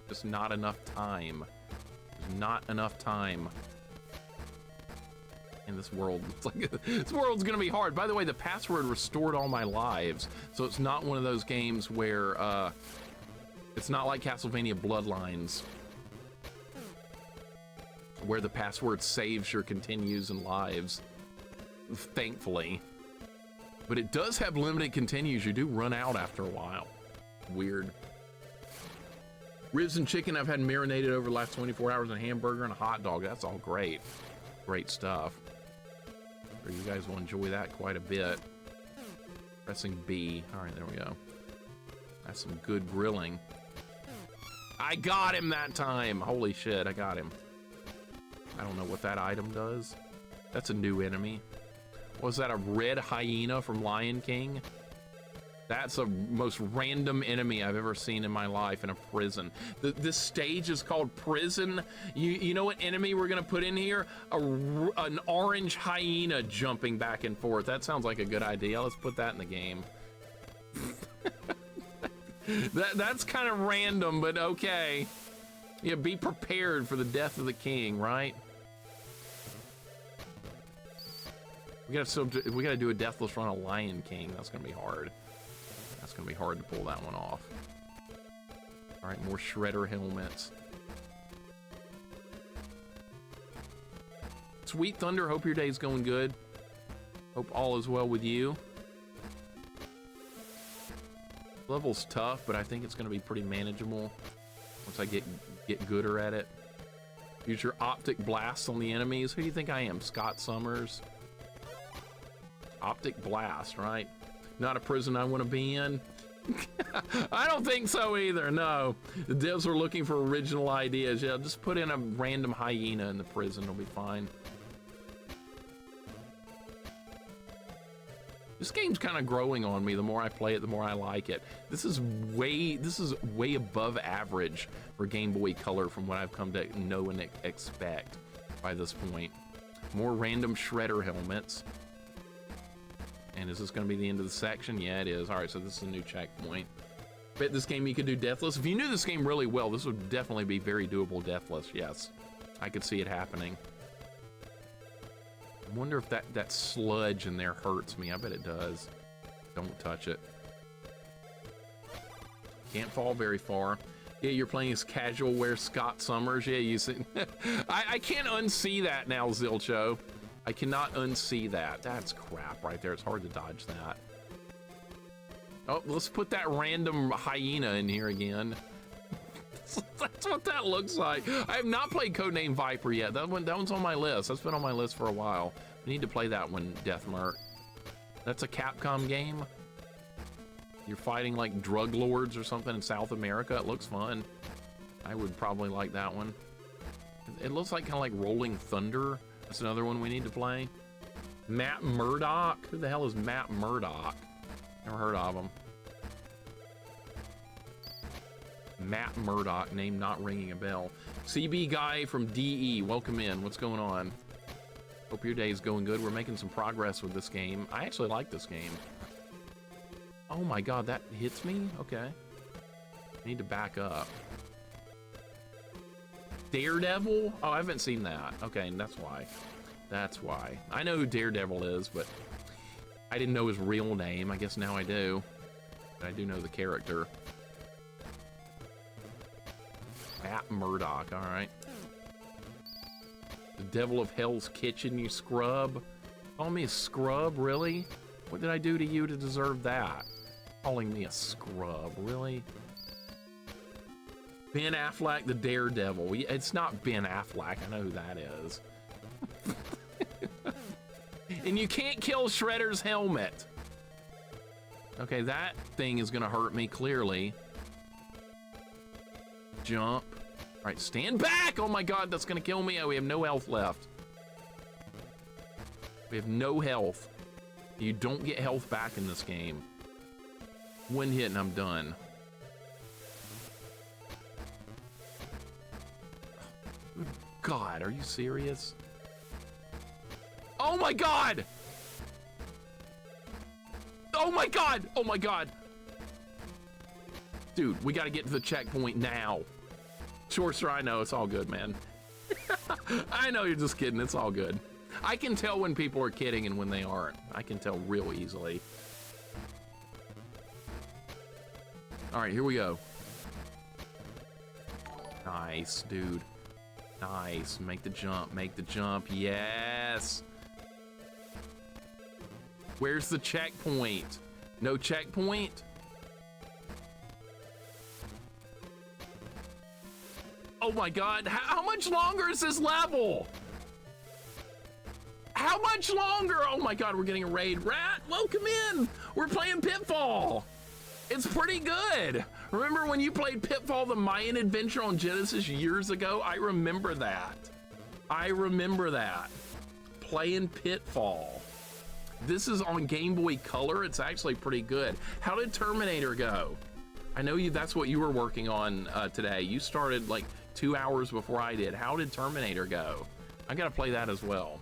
Just not enough time. There's not enough time. In this world. It's like, this world's gonna be hard. By the way, the password restored all my lives, so it's not one of those games where it's not like Castlevania Bloodlines where the password saves your continues and lives, thankfully. But it does have limited continues. You do run out after a while. Weird. Ribs and chicken I've had marinated over the last 24 hours, and a hamburger and a hot dog. That's all great. Great stuff. Sure, you guys will enjoy that quite a bit. Pressing B. All right, there we go. That's some good grilling. I got him that time. Holy shit, I got him. I don't know what that item does. That's a new enemy. Was that a red hyena from Lion King? That's the most random enemy I've ever seen in my life in a prison. This stage is called Prison. You know what enemy we're gonna put in here? An orange hyena jumping back and forth. That sounds like a good idea. Let's put that in the game. That's kind of random, but okay. Yeah, be prepared for the death of the king, right? We gotta do a deathless run of Lion King. That's gonna be hard. That's gonna be hard to pull that one off. All right, more shredder helmets. Sweet Thunder, hope your day's going good. Hope all is well with you. Level's tough, but I think it's going to be pretty manageable once I get gooder at it. Use your optic blasts on the enemies. Who do you think I am? Scott Summers? Optic blast, right? Not a prison I want to be in. I don't think so either, no. The devs were looking for original ideas. Yeah, just put in a random hyena in the prison, it'll be fine. This game's kind of growing on me. The more I play it, the more I like it. This is way above average for Game Boy Color from what I've come to know and expect by this point. More random shredder helmets. And is this going to be the end of the section? Yeah, it is. All right, so this is a new checkpoint. Bet this game you could do deathless. If you knew this game really well, this would definitely be very doable deathless. Yes, I could see it happening. I wonder if that sludge in there hurts me. I bet it does. Don't touch it. Can't fall very far. Yeah, you're playing as casual wear Scott Summers. Yeah, you see. I can't unsee that now, Zilcho. I cannot unsee that. That's crap right there. It's hard to dodge that. Oh, let's put that random hyena in here again. That's what that looks like. I have not played Codename Viper yet. That one's on my list. That's been on my list for a while. We need to play that one, Deathmark. That's a Capcom game. You're fighting like drug lords or something in South America. It looks fun. I would probably like that one. It looks like kind of like Rolling Thunder. That's another one we need to play. Matt Murdock. Who the hell is Matt Murdock? Never heard of him. Matt Murdock, name not ringing a bell. CB guy from DE, welcome in. What's going on? Hope your day's going good. We're making some progress with this game. I actually like this game. Oh my god, that hits me? Okay. I need to back up. Daredevil? Oh, I haven't seen that. Okay, and that's why. That's why. I know who Daredevil is, but I didn't know his real name. I guess now I do. But I do know the character. Matt Murdock, alright. The Devil of Hell's Kitchen, you scrub. Call me a scrub, really? What did I do to you to deserve that? Calling me a scrub, really? Ben Affleck, the Daredevil. It's not Ben Affleck, I know who that is. And you can't kill Shredder's helmet. Okay, that thing is gonna hurt me, clearly. Jump. All right, stand back! Oh my god, that's gonna kill me. Oh, we have no health left. We have no health. You don't get health back in this game. One hit and I'm done. Good god, are you serious? Oh my god! Oh my god! Oh my god! Dude, we gotta get to the checkpoint now. Sure, sir, I know. It's all good, man. I know you're just kidding. It's all good. I can tell when people are kidding and when they aren't. I can tell real easily. All right, here we go. Nice, dude. Nice. Make the jump. Make the jump. Yes. Where's the checkpoint? No checkpoint? Oh my god, how much longer is this level? How much longer? Oh my god, we're getting a raid. Rat, welcome in. We're playing Pitfall. It's pretty good. Remember when you played Pitfall, the Mayan Adventure on Genesis years ago? I remember that. I remember that. Playing Pitfall. This is on Game Boy Color. It's actually pretty good. How did Terminator go? I know that's what you were working on today. You started like 2 hours before I did. How did Terminator go? I gotta play that as well.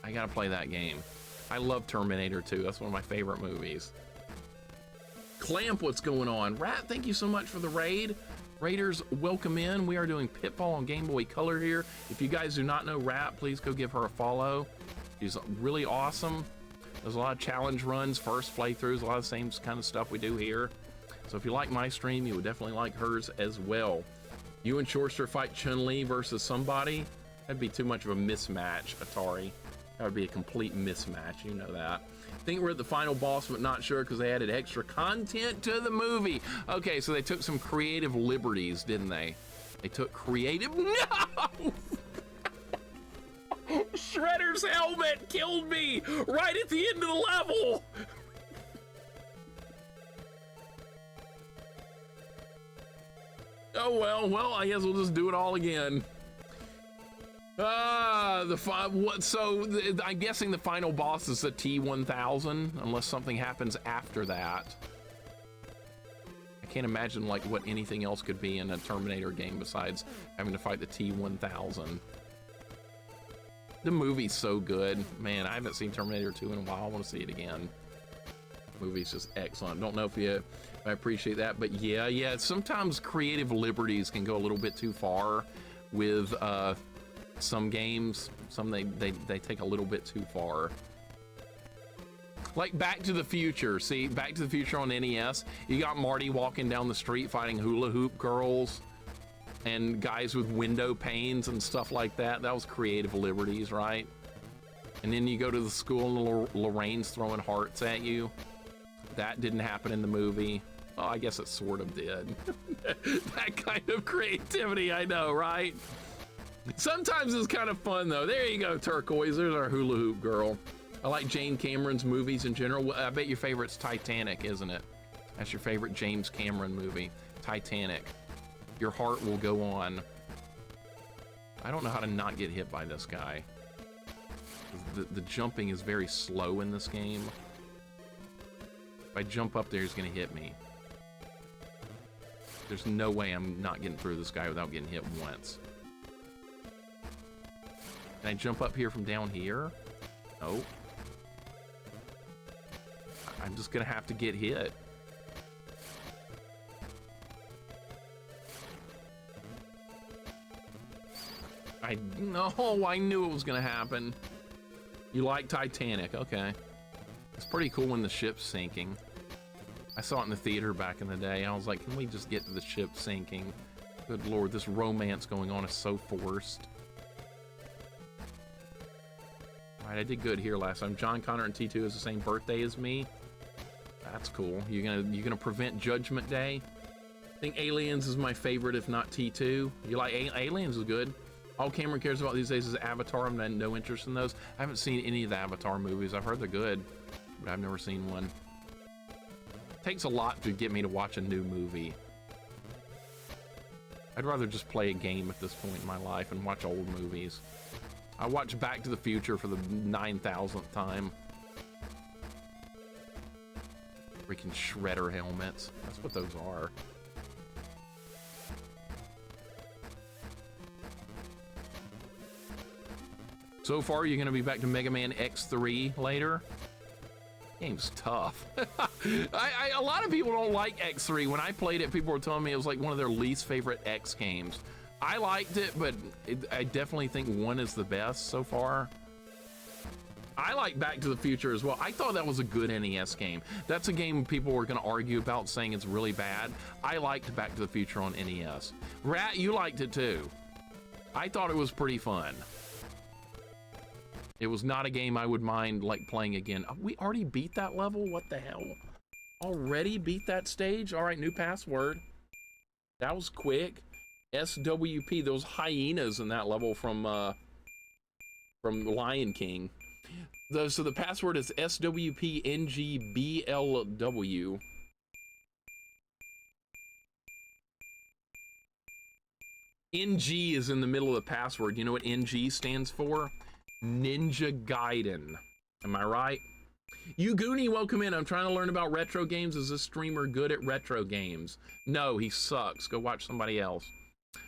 I gotta play that game. I love Terminator 2. That's one of my favorite movies. Clamp, what's going on? Rat, thank you so much for the raid. Raiders, welcome in. We are doing Pitfall on Game Boy Color here. If you guys do not know Rat, please go give her a follow. She's really awesome. There's a lot of challenge runs, first playthroughs, a lot of the same kind of stuff we do here. So if you like my stream, you would definitely like hers as well. You and Shorster fight Chun-Li versus somebody? That'd be too much of a mismatch, Atari. That would be a complete mismatch, you know that. Think we're at the final boss, but not sure because they added extra content to the movie. Okay, so they took some creative liberties, didn't they? They took creative... No! Shredder's helmet killed me right at the end of the level! Oh well, I guess we'll just do it all again. I'm guessing the final boss is the T-1000, unless something happens after that. I can't imagine like what anything else could be in a Terminator game besides having to fight the T-1000. The movie's so good. Man, I haven't seen Terminator 2 in a while. I want to see it again. The movie's just excellent. Don't know if I appreciate that, but yeah, sometimes creative liberties can go a little bit too far with some games. Some they take a little bit too far. Like Back to the Future. See, Back to the Future on NES, you got Marty walking down the street fighting hula hoop girls and guys with window panes and stuff like that. That was creative liberties, right? And then you go to the school and Lorraine's throwing hearts at you. That didn't happen in the movie. Oh, I guess it sort of did. That kind of creativity, I know, right? Sometimes it's kind of fun, though. There you go, Turquoise. There's our hula hoop girl. I like Jane Cameron's movies in general. I bet your favorite's Titanic, isn't it? That's your favorite James Cameron movie, Titanic. Your heart will go on. I don't know how to not get hit by this guy. The jumping is very slow in this game. If I jump up there, he's gonna hit me. There's no way I'm not getting through this guy without getting hit once. Can I jump up here from down here? No. I'm just gonna have to get hit. I knew it was gonna happen. You like Titanic, okay. It's pretty cool when the ship's sinking. I saw it in the theater back in the day. I was like, can we just get to the ship sinking? Good Lord, this romance going on is so forced. All right, I did good here last time. John Connor and T2 has the same birthday as me. That's cool. You're gonna prevent Judgment Day? I think Aliens is my favorite, if not T2. You like Aliens is good. All Cameron cares about these days is Avatar. I'm no interest in those. I haven't seen any of the Avatar movies. I've heard they're good, but I've never seen one. It takes a lot to get me to watch a new movie. I'd rather just play a game at this point in my life and watch old movies. I watched Back to the Future for the 9,000th time. Freaking shredder helmets. That's what those are. So far, you're going to be back to Mega Man X3 later. Game's tough. A lot of people don't like X3. When I played it, people were telling me it was like one of their least favorite X games. I liked it, but I definitely think 1 is the best so far. I like Back to the Future as well. I thought that was a good NES game. That's a game people were going to argue about, saying it's really bad. I liked Back to the Future on NES. Rat, you liked it too. I thought it was pretty fun. It was not a game I would mind like playing again. We already beat that level? What the hell? Already beat that stage? All right, new password. That was quick. SWP, those hyenas in that level from Lion King. So the password is SWPNGBLW. NG is in the middle of the password. You know what NG stands for? Ninja Gaiden. Am I right? You Goonie, welcome in. I'm trying to learn about retro games. Is this streamer good at retro games? No, he sucks. Go watch somebody else.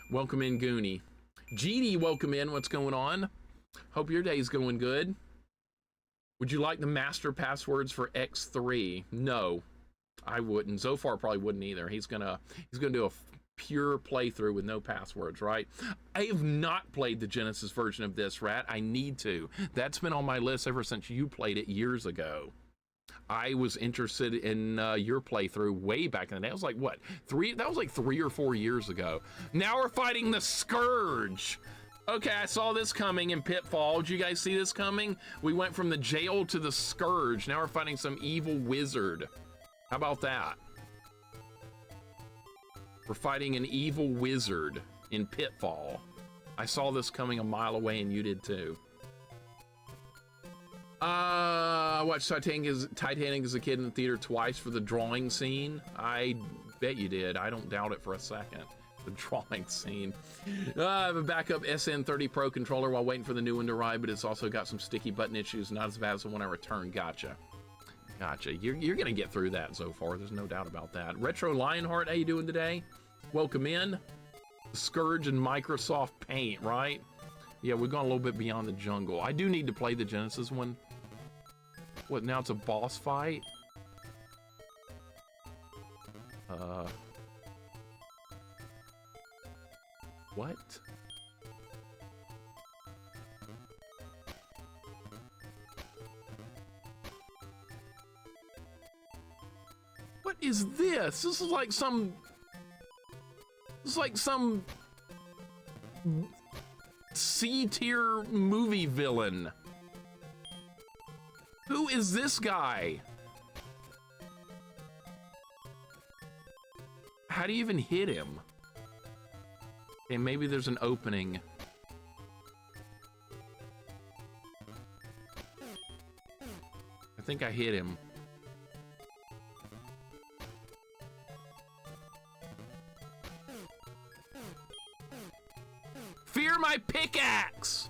Welcome in, Goonie. GD, welcome in. What's going on? Hope your day's going good. Would you like the master passwords for X3? No, I wouldn't. Zofar probably wouldn't either. He's gonna do a pure playthrough with no passwords, right? I have not played the Genesis version of this, Rat. I need to. That's been on my list ever since you played it years ago. I was interested in your playthrough way back in the day. It was like, what, that was like 3 or 4 years ago. Now we're fighting the Scourge. Okay, I saw this coming in Pitfall. Did you guys see this coming? We went from the jail to the Scourge. Now we're fighting some evil wizard. How about that? We're fighting an evil wizard in Pitfall. I saw this coming a mile away and you did too. I watched Titanic as a kid in the theater twice for the drawing scene. I bet you did. I don't doubt it for a second. The drawing scene. I have a backup SN30 Pro controller while waiting for the new one to arrive, but it's also got some sticky button issues, not as bad as the one I returned. Gotcha. Gotcha. You're gonna get through that so far. There's no doubt about that. Retro Lionheart, how you doing today? Welcome in. Scourge and Microsoft Paint, right? Yeah, we've gone a little bit beyond the jungle. I do need to play the Genesis one. What, now it's a boss fight? What? What is this? This is like some C-tier movie villain. Who is this guy? How do you even hit him? Okay, maybe there's an opening. I think I hit him. Fear my pickaxe!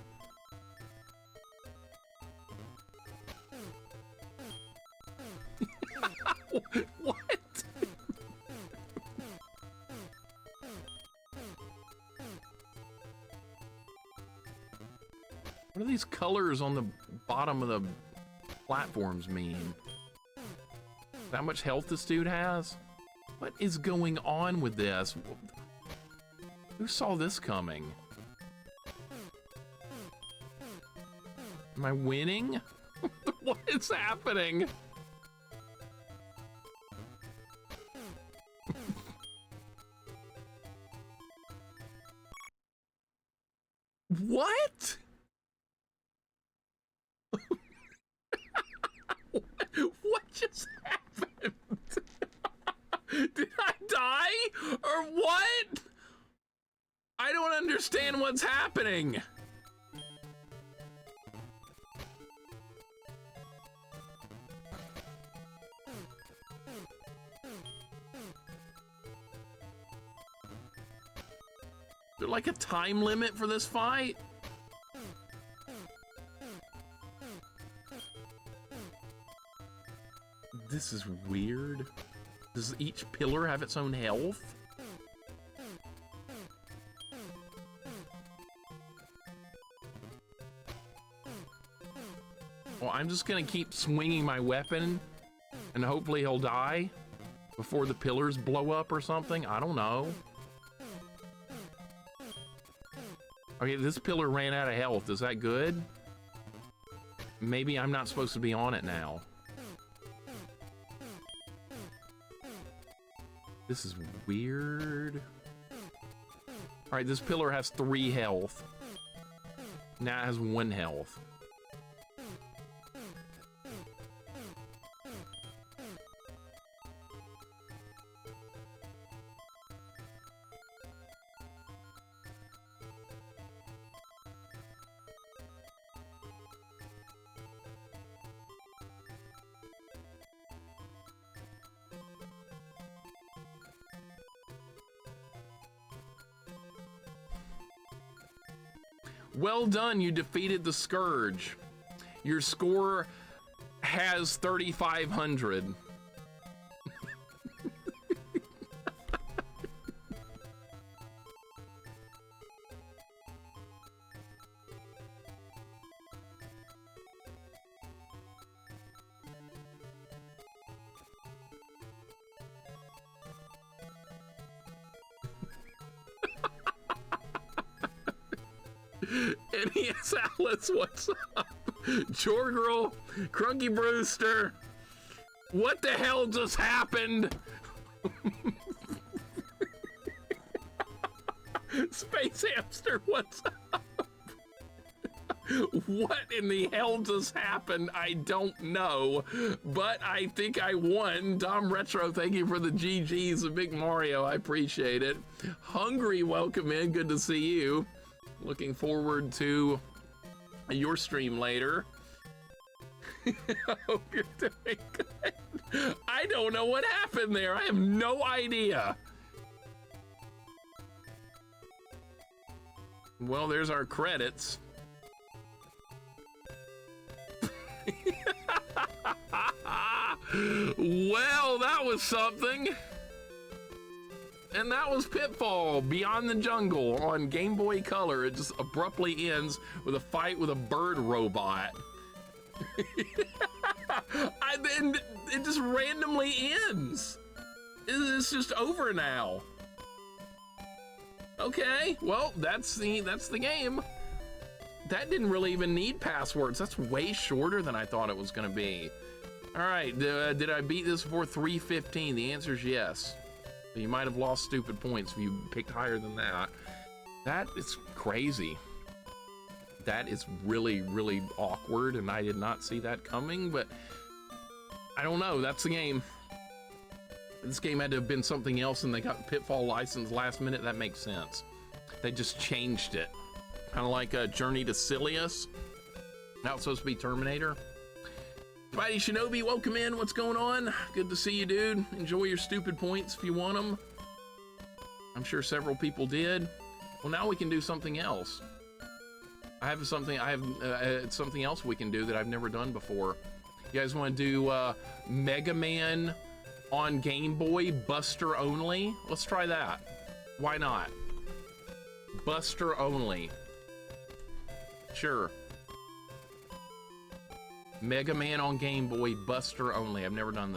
What? What do these colors on the bottom of the platforms mean? How much health this dude has? What is going on with this? Who saw this coming? Am I winning? What is happening? What? What just happened? Did I die? Or what? I don't understand what's happening. Is there like a time limit for this fight? This is weird. Does each pillar have its own health? Well, I'm just gonna keep swinging my weapon and hopefully he'll die before the pillars blow up or something. I don't know. Okay, this pillar ran out of health. Is that good? Maybe I'm not supposed to be on it now. This is weird. All right, this pillar has 3 health. Now it has 1 health. Well done, you defeated the Scourge. Your score has 3,500. NES Alice, what's up? Jorgirl, Crunky Brewster, What the hell just happened? Space Hamster, what's up? What in the hell just happened? I don't know, but I think I won. Dom Retro, thank you for the GGs of Big Mario. I appreciate it. Hungry, welcome in. Good to see you. Looking forward to your stream later. I hope you're doing good. I don't know what happened there. I have no idea. Well, there's our credits. Well, that was something. And that was Pitfall Beyond the Jungle on Game Boy Color. It just abruptly ends with a fight with a bird robot. Then it just randomly ends. It's just over now. Okay, well, that's the game. That didn't really even need passwords. That's way shorter than I thought it was gonna be. All right, did I beat this before 3:15? The answer is yes. But you might have lost stupid points if you picked higher than that. That is crazy. That is really, really awkward, and I did not see that coming, but I don't know, that's the game. This game had to have been something else and they got Pitfall license last minute. That makes sense. They just changed it. Kind of like Journey to Silius. Now it's supposed to be Terminator. Spidey Shinobi, welcome in. What's going on? Good to see you, dude. Enjoy your stupid points if you want them. I'm sure several people did. Well, now we can do something else. It's something else we can do that I've never done before. You guys want to do Mega Man on Game Boy, Buster only? Let's try that. Why not? Buster only. Sure. Mega Man on Game Boy, Buster only. I've never done this